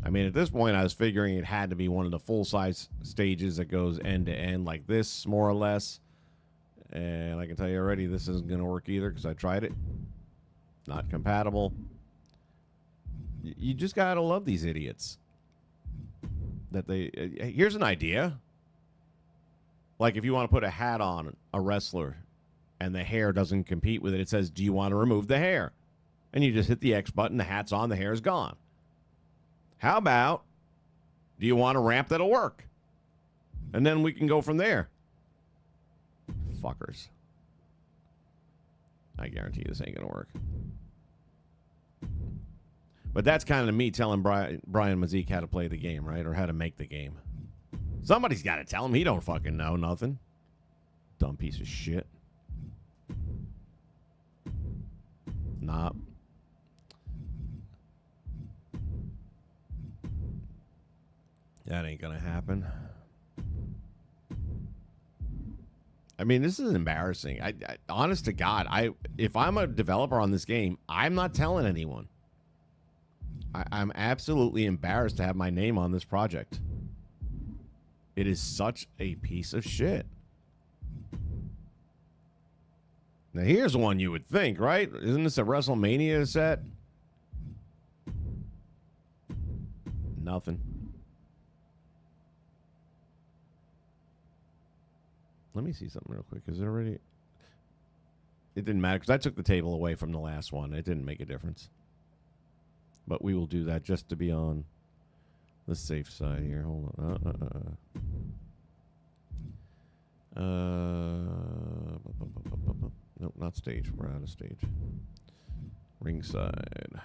I mean, at this point, I was figuring it had to be one of the full-size stages that goes end-to-end like this, more or less. And I can tell you already, this isn't going to work either because I tried it. Not compatible. You just got to love these idiots. That they... here's an idea. Like if you want to put a hat on a wrestler and the hair doesn't compete with it, it says, do you want to remove the hair? And you just hit the X button, the hat's on, the hair is gone. How about, do you want a ramp that'll work? And then we can go from there. Fuckers. I guarantee this ain't going to work. But that's kind of me telling Brian Mazik how to play the game, right? Or how to make the game. Somebody's got to tell him. He don't fucking know nothing. Dumb piece of shit. Nah. That ain't gonna happen. I mean, this is embarrassing. I honest to God, if I'm a developer on this game, I'm not telling anyone. I'm absolutely embarrassed to have my name on this project. It is such a piece of shit. Now, here's one you would think, right? Isn't this a WrestleMania set? Nothing. Let me see something real quick. Is it already... It didn't matter because I took the table away from the last one. It didn't make a difference. But we will do that just to be on the safe side here. Hold on. Nope, not stage. We're out of stage. Ringside.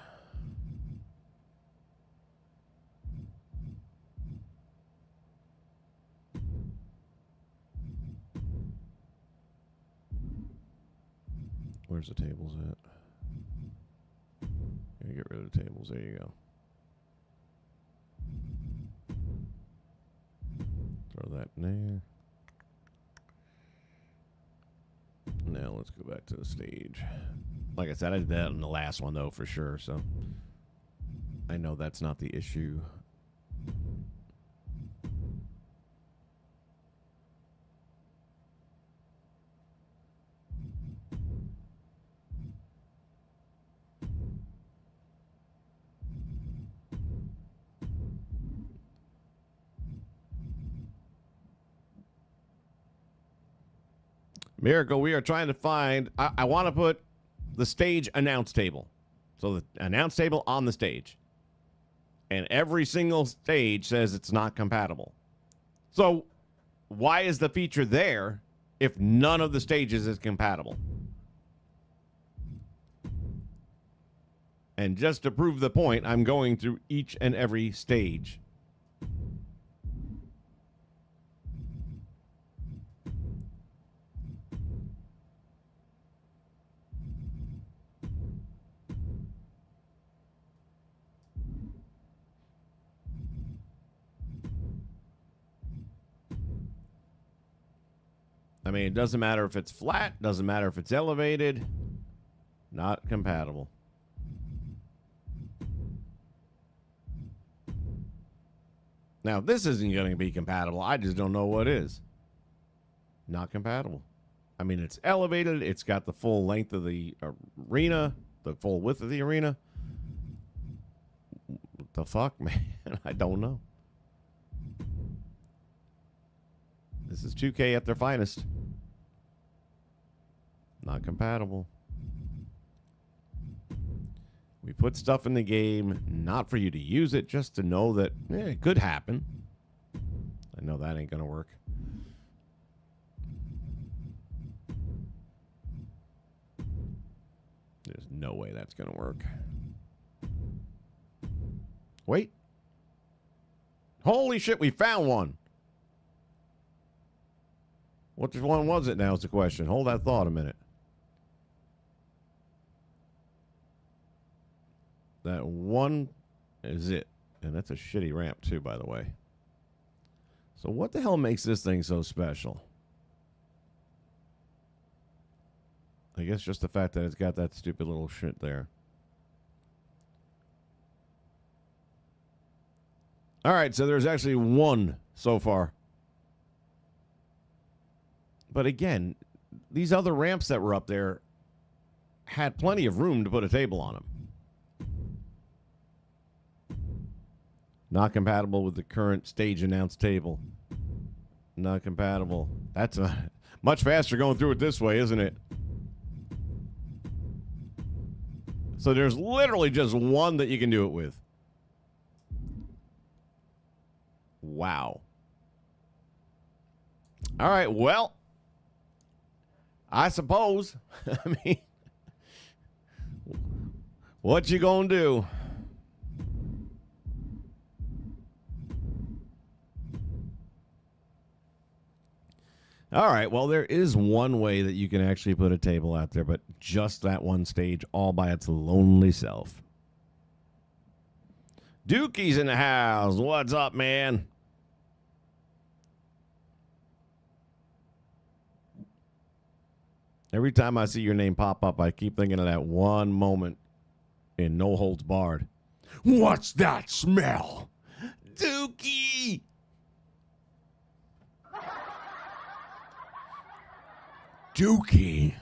Where's the tables at? Get rid of the tables. There you go. Throw that in there. Now let's go back to the stage. Like I said, I did that on the last one, though, for sure. So I know that's not the issue. Miracle, we are trying to find... I want to put the stage announce table. So the announce table on the stage. And every single stage says it's not compatible. So why is the feature there if none of the stages is compatible? And just to prove the point, I'm going through each and every stage. I mean, it doesn't matter if it's flat, doesn't matter if it's elevated. Not compatible. Now, this isn't going to be compatible. I just don't know what is. Not compatible. I mean, it's elevated. It's got the full length of the arena, the full width of the arena. What the fuck, man? I don't know. This is 2K at their finest. Not compatible. We put stuff in the game, not for you to use it, just to know that it could happen. I know that ain't going to work. There's no way that's going to work. Wait. Holy shit, we found one. Which one was it now is the question. Hold that thought a minute. That one is it. And that's a shitty ramp too, by the way. So what the hell makes this thing so special? I guess just the fact that it's got that stupid little shit there. All right, so there's actually one so far. But again, these other ramps that were up there had plenty of room to put a table on them. Not compatible with the current stage announced table. Not compatible. That's much faster going through it this way, isn't it? So there's literally just one that you can do it with. Wow. All right, well, I suppose, I mean, what you gonna do? All right, well, there is one way that you can actually put a table out there, but just that one stage all by its lonely self. Dookie's in the house. What's up, man? Every time I see your name pop up, I keep thinking of that one moment in No Holds Barred. What's that smell? Dookie! Dookie.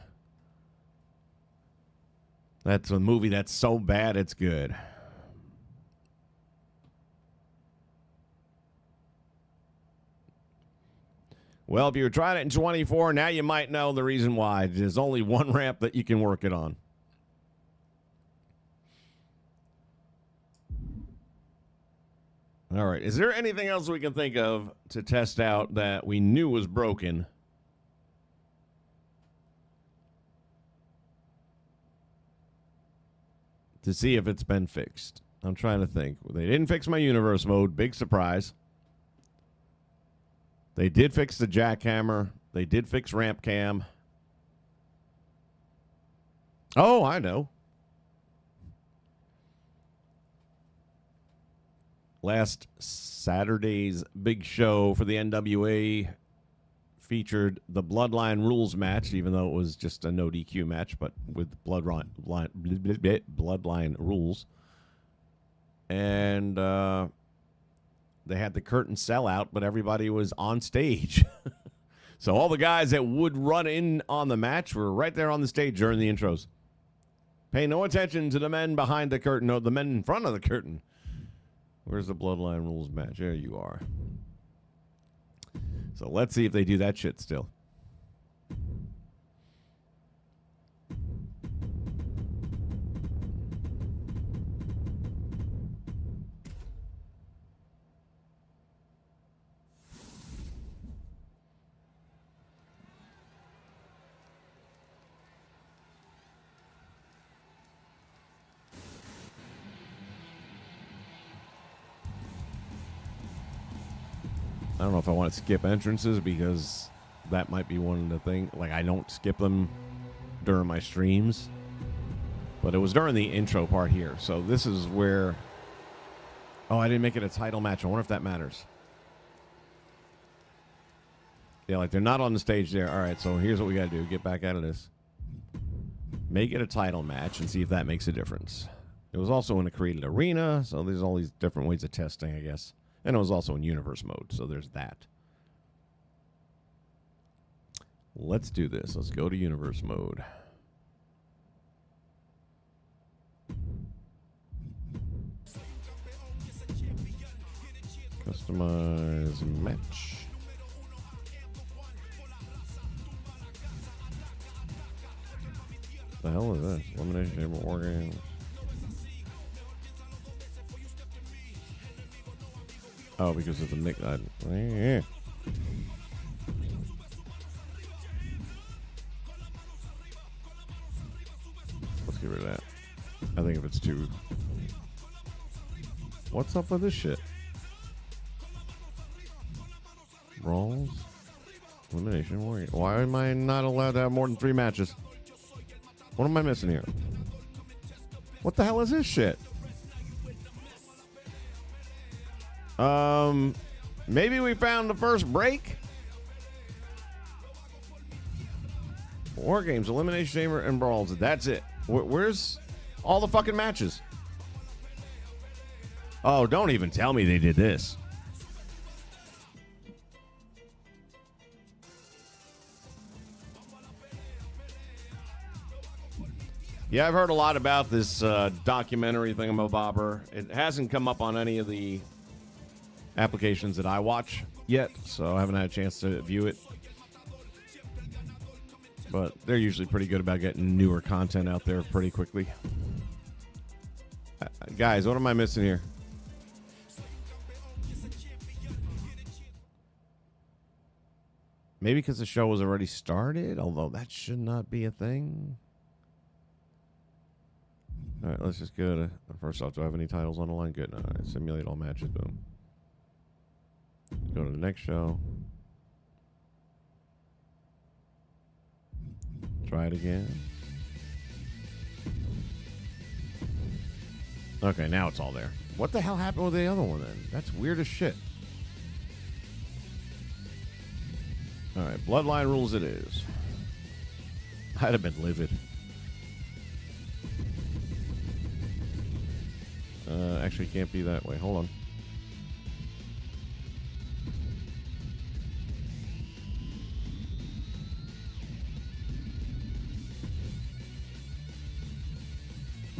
That's a movie that's so bad it's good. Well, if you were trying it in 24, now you might know the reason why. There's only one ramp that you can work it on. All right. Is there anything else we can think of to test out that we knew was broken? To see if it's been fixed. I'm trying to think. They didn't fix my universe mode. Big surprise. They did fix the jackhammer. They did fix ramp cam. Oh, I know. Last Saturday's big show for the NWA featured the Bloodline Rules match, even though it was just a no DQ match, but with Bloodline Rules. And they had the curtain sellout, but everybody was on stage. So all the guys that would run in on the match were right there on the stage during the intros. Pay no attention to the men behind the curtain, no, the men in front of the curtain. Where's the Bloodline Rules match? There you are. So let's see if they do that shit still. I don't know if I want to skip entrances because that might be one of the things. Like, I don't skip them during my streams. But it was during the intro part here. So this is where... Oh, I didn't make it a title match. I wonder if that matters. Yeah, like, they're not on the stage there. All right, so here's what we got to do. Get back out of this. Make it a title match and see if that makes a difference. It was also in a created arena, so there's all these different ways of testing, I guess. And it was also in universe mode, so there's that. Let's do this. Let's go to universe mode. Customize match. The hell is this? Elimination Chamber War Games. Oh, because of the mix. Yeah. Let's get rid of that. I think if it's too... What's up with this shit? Brawls? Elimination Warrior. Why am I not allowed to have more than 3 matches? What am I missing here? What the hell is this shit? Maybe we found the first break? War Games, Elimination Chamber, and Brawls. That's it. Where's all the fucking matches? Oh, don't even tell me they did this. Yeah, I've heard a lot about this documentary thingamabobber. It hasn't come up on any of the applications that I watch yet, so I haven't had a chance to view it. But they're usually pretty good about getting newer content out there pretty quickly. Guys, what am I missing here? Maybe because the show was already started, although that should not be a thing. All right, let's just go to... First off, do I have any titles on the line? Good. All right, simulate all matches. Boom. Go to the next show. Try it again. Okay, now it's all there. What the hell happened with the other one then? That's weird as shit. All right, Bloodline rules it is. I'd have been livid. Actually, can't be that way. Hold on.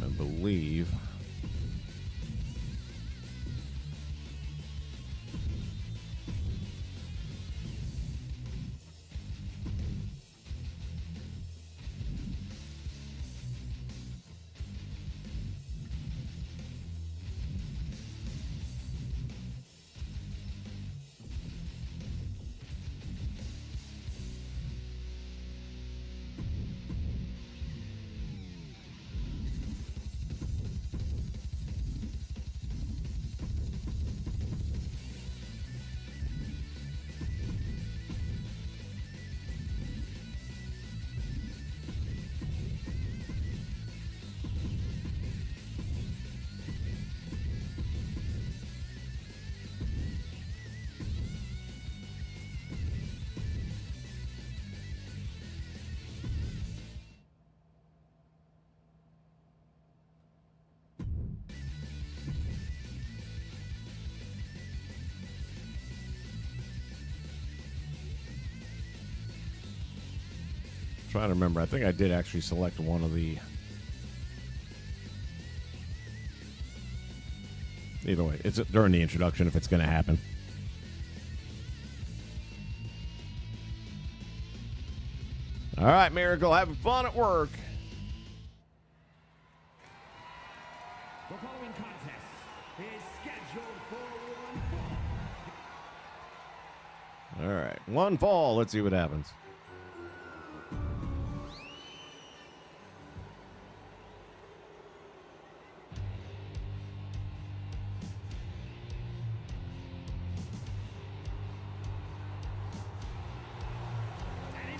I believe. Trying to remember. I think I did actually select one of the... Either way, it's during the introduction if it's going to happen. All right, Miracle, having fun at work.
The following contest is scheduled for one fall.
All right, one fall. Let's see what happens.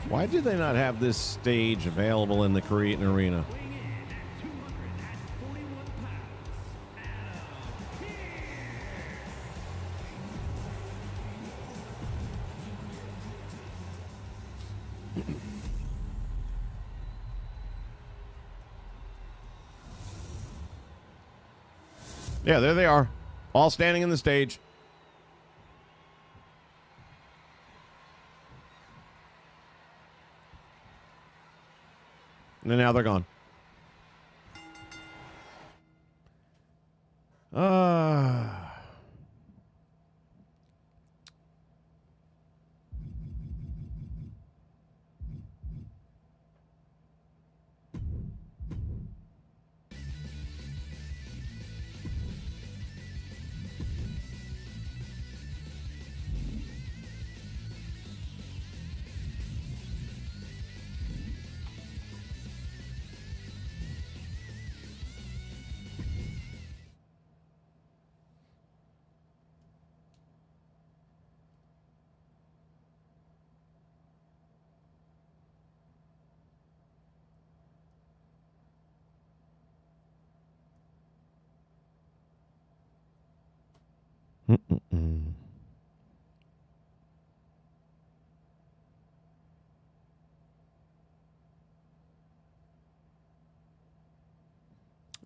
Why do they not have this stage available in the Cretan Arena? Yeah, there they are, all standing in the stage. And now they're gone.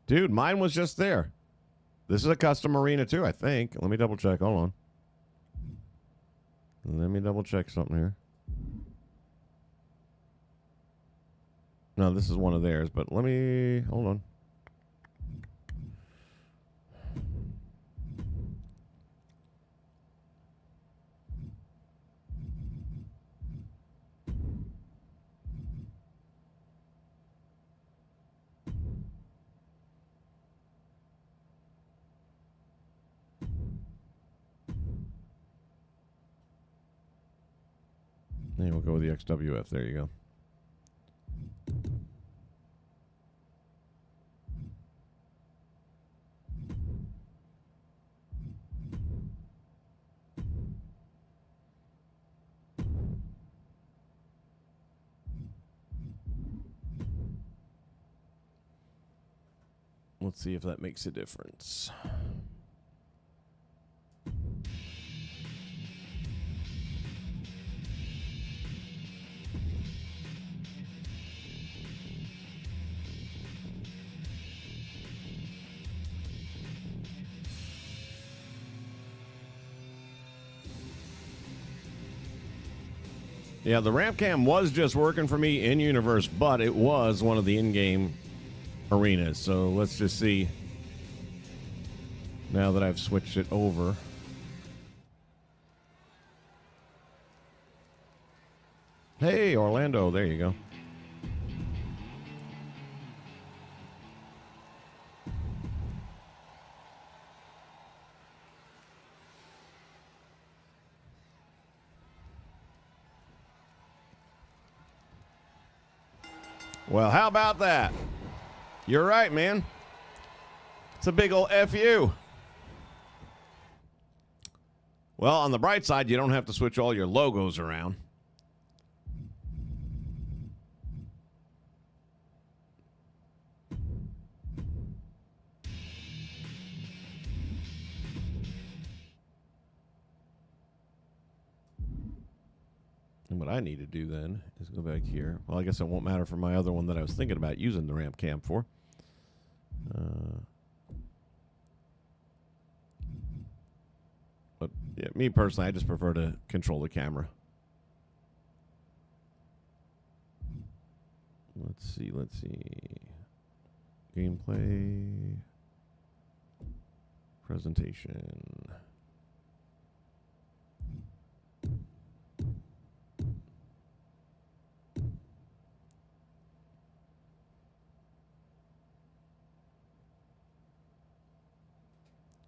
Dude, mine was just there. This is a custom arena too, I think. Let me double check. Hold on. Let me double check something here. No, this is one of theirs, but let me... Hold on. Yeah, we'll go with the XWF. There you go. Let's see if that makes a difference. Yeah, the ramp cam was just working for me in universe, but it was one of the in-game arenas. So let's just see now that I've switched it over. Hey, Orlando, there you go. Well, how about that? You're right, man. It's a big old FU. Well, on the bright side, you don't have to switch all your logos around. And what I need to do then is go back here. Well, I guess it won't matter for my other one that I was thinking about using the ramp cam for. But yeah, me personally, I just prefer to control the camera. Let's see. Gameplay. Presentation.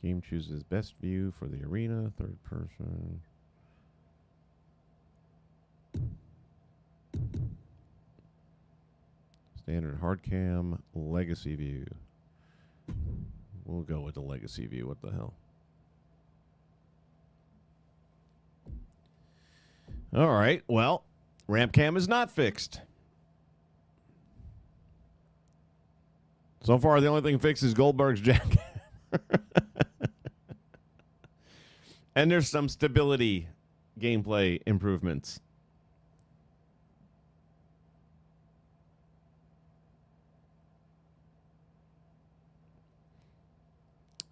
Game chooses best view for the arena, third person. Standard hard cam, legacy view. We'll go with the legacy view. What the hell? All right. Well, ramp cam is not fixed. So far, the only thing fixed is Goldberg's jacket. And there's some stability gameplay improvements.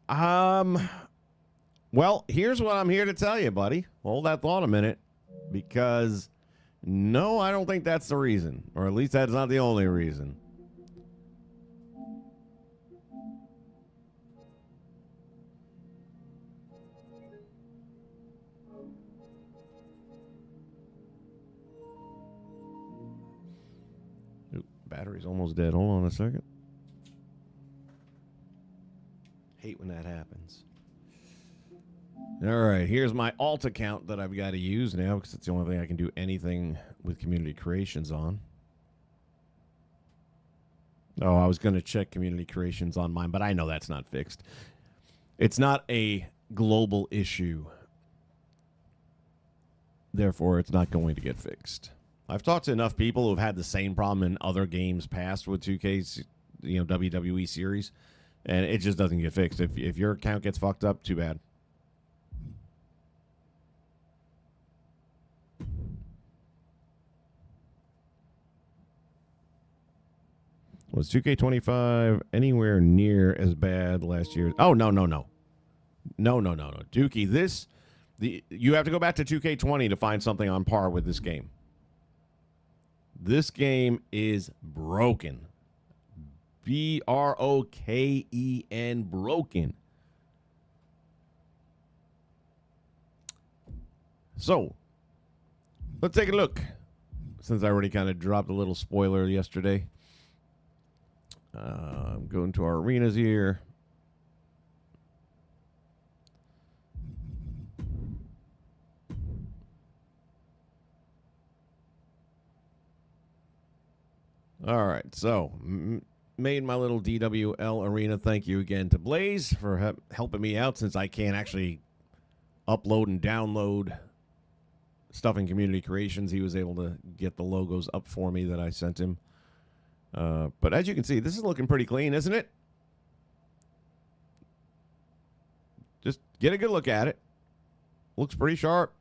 Well, here's what I'm here to tell you, buddy. Hold that thought a minute, because no, I don't think that's the reason, or at least that's not the only reason. Battery's almost dead. Hold on a second. Hate when that happens. All right, here's my alt account that I've got to use now, because it's the only thing I can do anything with community creations on. Oh, I was going to check community creations on mine, but I know that's not fixed. It's not a global issue. Therefore, it's not going to get fixed. I've talked to enough people who've had the same problem in other games past with 2K's, WWE series, and it just doesn't get fixed. If your account gets fucked up, too bad. Was 2K25 anywhere near as bad last year? Oh, no. No. Dookie, you have to go back to 2K20 to find something on par with this game. This game is broken. Broken. Broken. So, let's take a look. Since I already kind of dropped a little spoiler yesterday. I'm going to our arenas here. All right, so made my little DWL arena. Thank you again to Blaze for helping me out since I can't actually upload and download stuff in Community Creations. He was able to get the logos up for me that I sent him. But as you can see, this is looking pretty clean, isn't it? Just get a good look at it. Looks pretty sharp.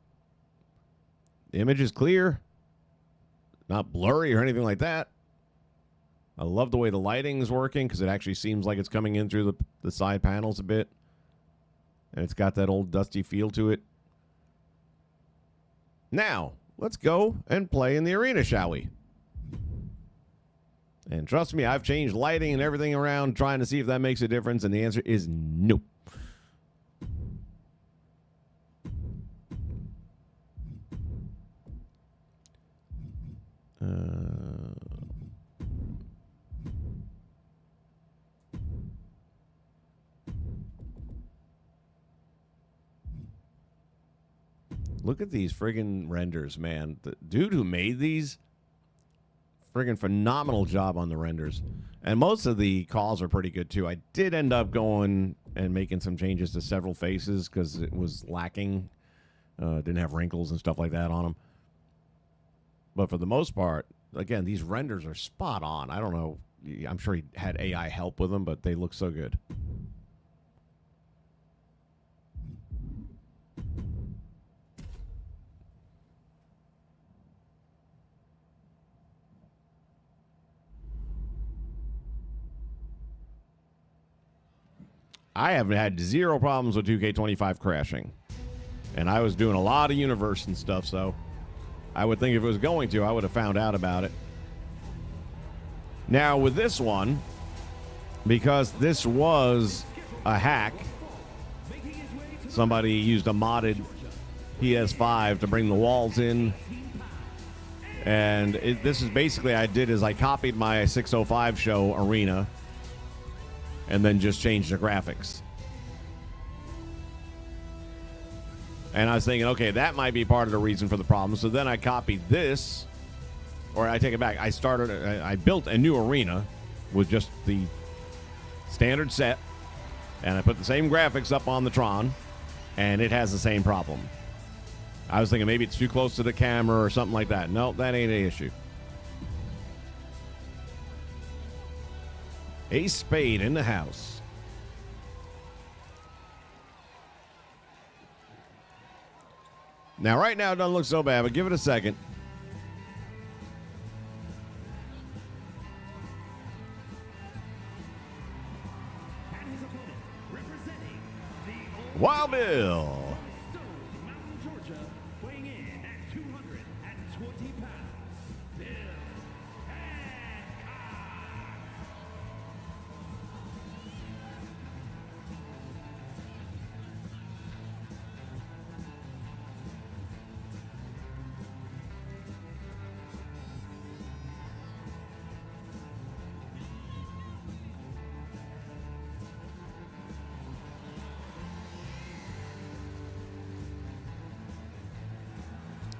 The image is clear. Not blurry or anything like that. I love the way the lighting is working because it actually seems like it's coming in through the side panels a bit. And it's got that old dusty feel to it. Now, let's go and play in the arena, shall we? And trust me, I've changed lighting and everything around trying to see if that makes a difference, and the answer is no. Look at these friggin' renders, man. The dude who made these, friggin' phenomenal job on the renders. And most of the calls are pretty good, too. I did end up going and making some changes to several faces because it was lacking. Didn't have wrinkles and stuff like that on them. But for the most part, again, these renders are spot on. I don't know. I'm sure he had AI help with them, but they look so good. I have had zero problems with 2K25 crashing. And I was doing a lot of universe and stuff, so I would think if it was going to, I would have found out about it. Now, with this one, because this was a hack, somebody used a modded PS5 to bring the walls in. And this is basically I did is I copied my 605 show arena and then just changed the graphics. And I was thinking, okay, that might be part of the reason for the problem. So then I copied this, or I take it back. I built a new arena with just the standard set, and I put the same graphics up on the Tron, and it has the same problem. I was thinking maybe it's too close to the camera or something like that. No, that ain't an issue. Ace Spade in the house. Now, right now, it doesn't look so bad, but give it a second. Wild Bill.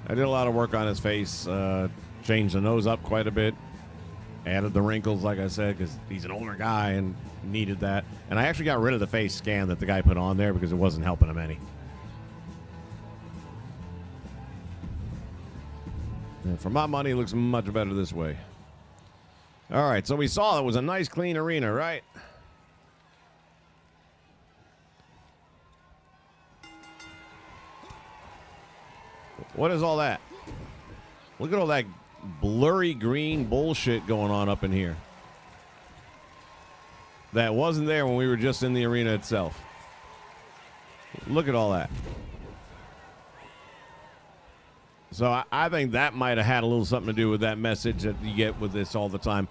I did a lot of work on his face, changed the nose up quite a bit, added the wrinkles, like I said, because he's an older guy and needed that. And I actually got rid of the face scan that the guy put on there because it wasn't helping him any. And for my money, it looks much better this way. All right, so we saw it was a nice, clean arena, right? What is all that? Look at all that blurry green bullshit going on up in here. That wasn't there when we were just in the arena itself. Look at all that. So I think that might have had a little something to do with that message that you get with this all the time.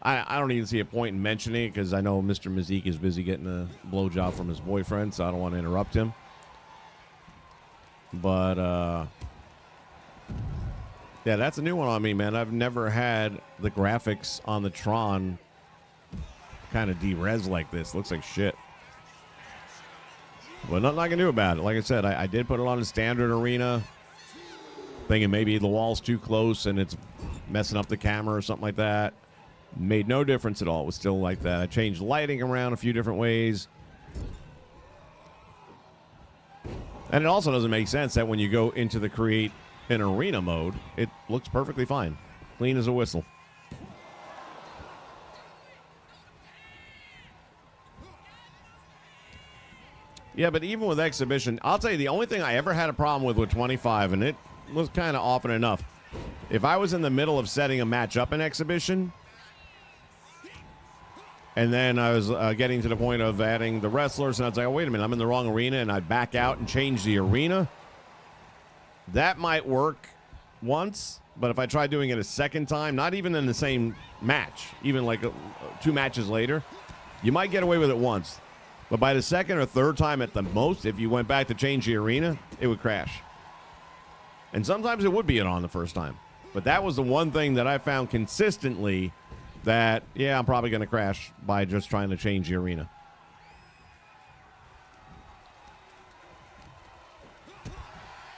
I don't even see a point in mentioning it because I know Mr. Mazik is busy getting a blowjob from his boyfriend, so I don't want to interrupt him. But, yeah, that's a new one on me, man. I've never had the graphics on the Tron kind of de-res like this. Looks like shit. But nothing I can do about it. Like I said, I did put it on a standard arena, thinking maybe the wall's too close and it's messing up the camera or something like that. Made no difference at all. It was still like that. I changed lighting around a few different ways. And it also doesn't make sense that when you go into the create an arena mode, it looks perfectly fine. Clean as a whistle. Yeah, but even with exhibition, I'll tell you the only thing I ever had a problem with 25, and it was kind of often enough, if I was in the middle of setting a match up in exhibition, and then I was getting to the point of adding the wrestlers, and I was like, oh, wait a minute, I'm in the wrong arena, and I'd back out and change the arena. That might work once, but if I try doing it a second time, not even in the same match, even like 2 matches later, you might get away with it once. But by the second or third time at the most, if you went back to change the arena, it would crash. And sometimes it would be on the first time. But that was the one thing that I found consistently that, yeah, I'm probably going to crash by just trying to change the arena.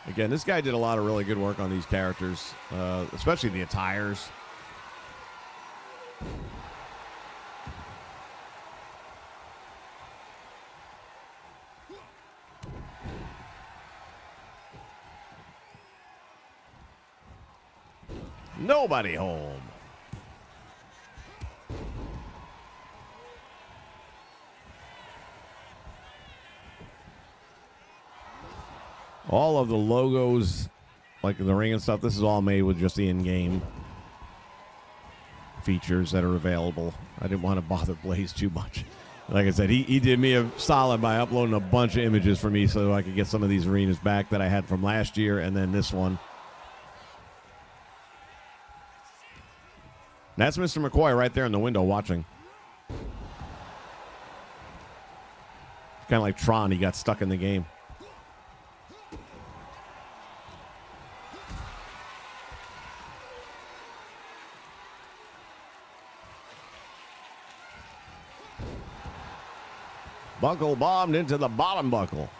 Again, this guy did a lot of really good work on these characters, especially the attires. Nobody home. All of the logos, like the ring and stuff, this is all made with just the in-game features that are available. I didn't want to bother Blaze too much. Like I said, he did me a solid by uploading a bunch of images for me so I could get some of these arenas back that I had from last year and then this one. That's Mr. McCoy right there in the window watching. Kind of like Tron, he got stuck in the game. Buckle bombed into the bottom buckle.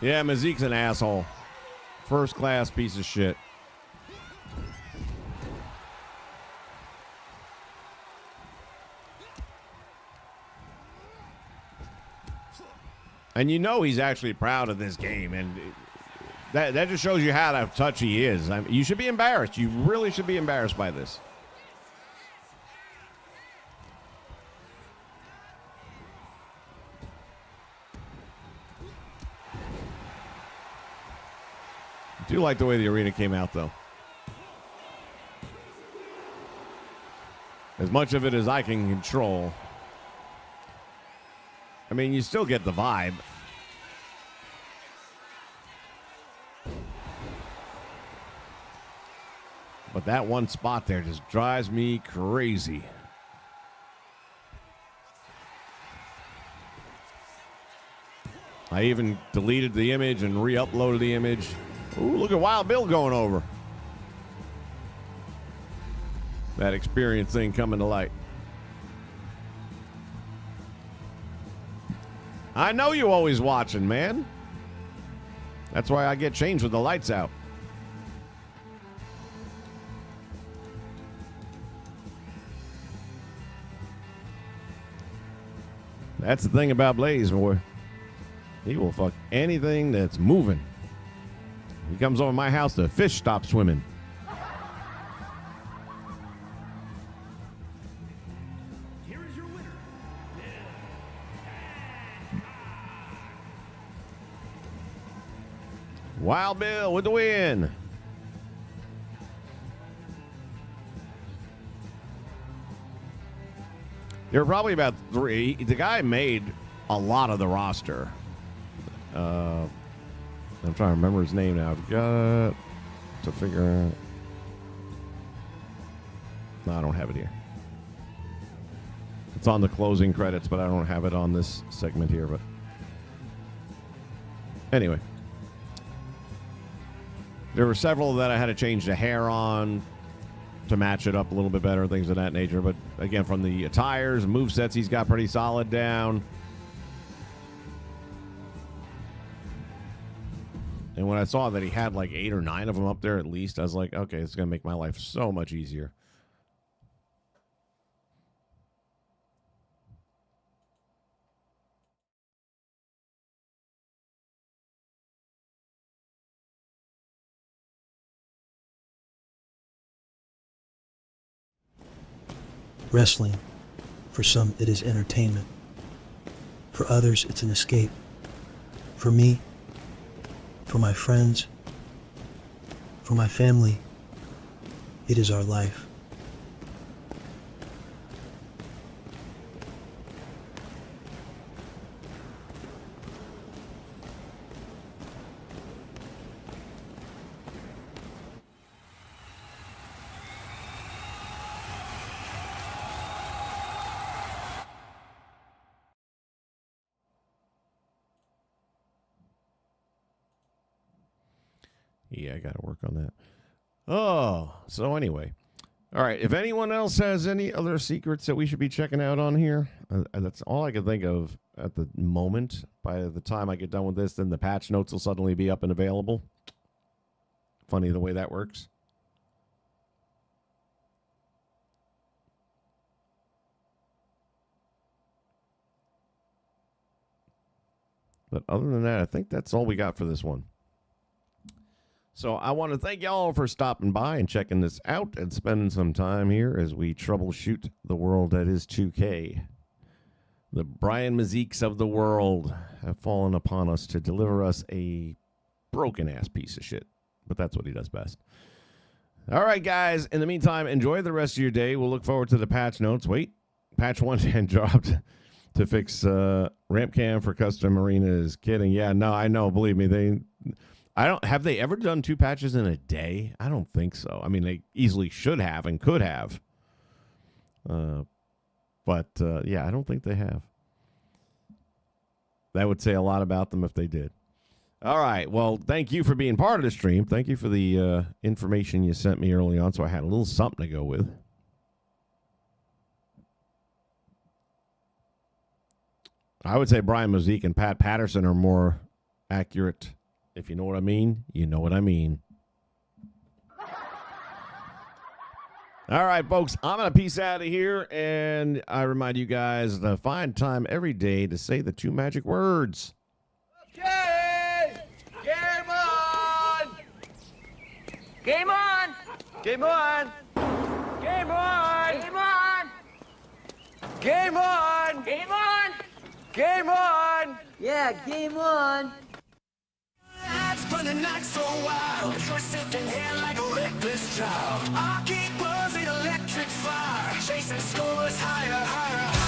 Yeah, Mazik's an asshole. First class piece of shit. And you know he's actually proud of this game, and that just shows you how out of touch he is. I mean, you should be embarrassed. You really should be embarrassed by this. I do like the way the arena came out, though. As much of it as I can control. I mean, you still get the vibe. But that one spot there just drives me crazy. I even deleted the image and re-uploaded the image. Ooh, look at Wild Bill going over. That experience thing coming to light. I know you always watching, man. That's why I get changed with the lights out. That's the thing about Blaze, boy. He will fuck anything that's moving. He comes over my house, the fish stop swimming.
Here is your winner.
Wild Bill with the win. There were probably about 3. The guy made a lot of the roster. I'm trying to remember his name now. I've got to figure out. No, I don't have it here. It's on the closing credits, but I don't have it on this segment here. But anyway, there were several that I had to change the hair on to match it up a little bit better, things of that nature. But again, from the attires, movesets, he's got pretty solid down. And when I saw that he had like 8 or 9 of them up there at least, I was like, okay, it's going to make my life so much easier.
Wrestling, for some, it is entertainment. For others, it's an escape. For me, for my friends, for my family, it is our life.
Yeah, I got to work on that. Oh, so anyway. All right. If anyone else has any other secrets that we should be checking out on here, that's all I can think of at the moment. By the time I get done with this, then the patch notes will suddenly be up and available. Funny the way that works. But other than that, I think that's all we got for this one. So I want to thank y'all for stopping by and checking this out and spending some time here as we troubleshoot the world that is 2K. The Brian Maziques of the world have fallen upon us to deliver us a broken-ass piece of shit. But that's what he does best. All right, guys. In the meantime, enjoy the rest of your day. We'll look forward to the patch notes. Wait. Patch 1 dropped to fix ramp cam for custom arenas. Kidding. Yeah, no, I know. Believe me, have they ever done 2 patches in a day? I don't think so. I mean, they easily should have and could have. But yeah, I don't think they have. That would say a lot about them if they did. All right. Well, thank you for being part of the stream. Thank you for the information you sent me early on, so I had a little something to go with. I would say Brian Mazique and Pat Patterson are more accurate. If you know what I mean, you know what I mean. All right, folks, I'm going to peace out of here, and I remind you guys to find time every day to say the 2 magic words.
Okay! Game on! Game on! Game on! Game on! Game on! Game on! Game on! Game on! Yeah, game on!
Lights burning night so wild, you're sitting here like a reckless child. I'll keep buzzing electric fire, chasing scores higher, higher, higher.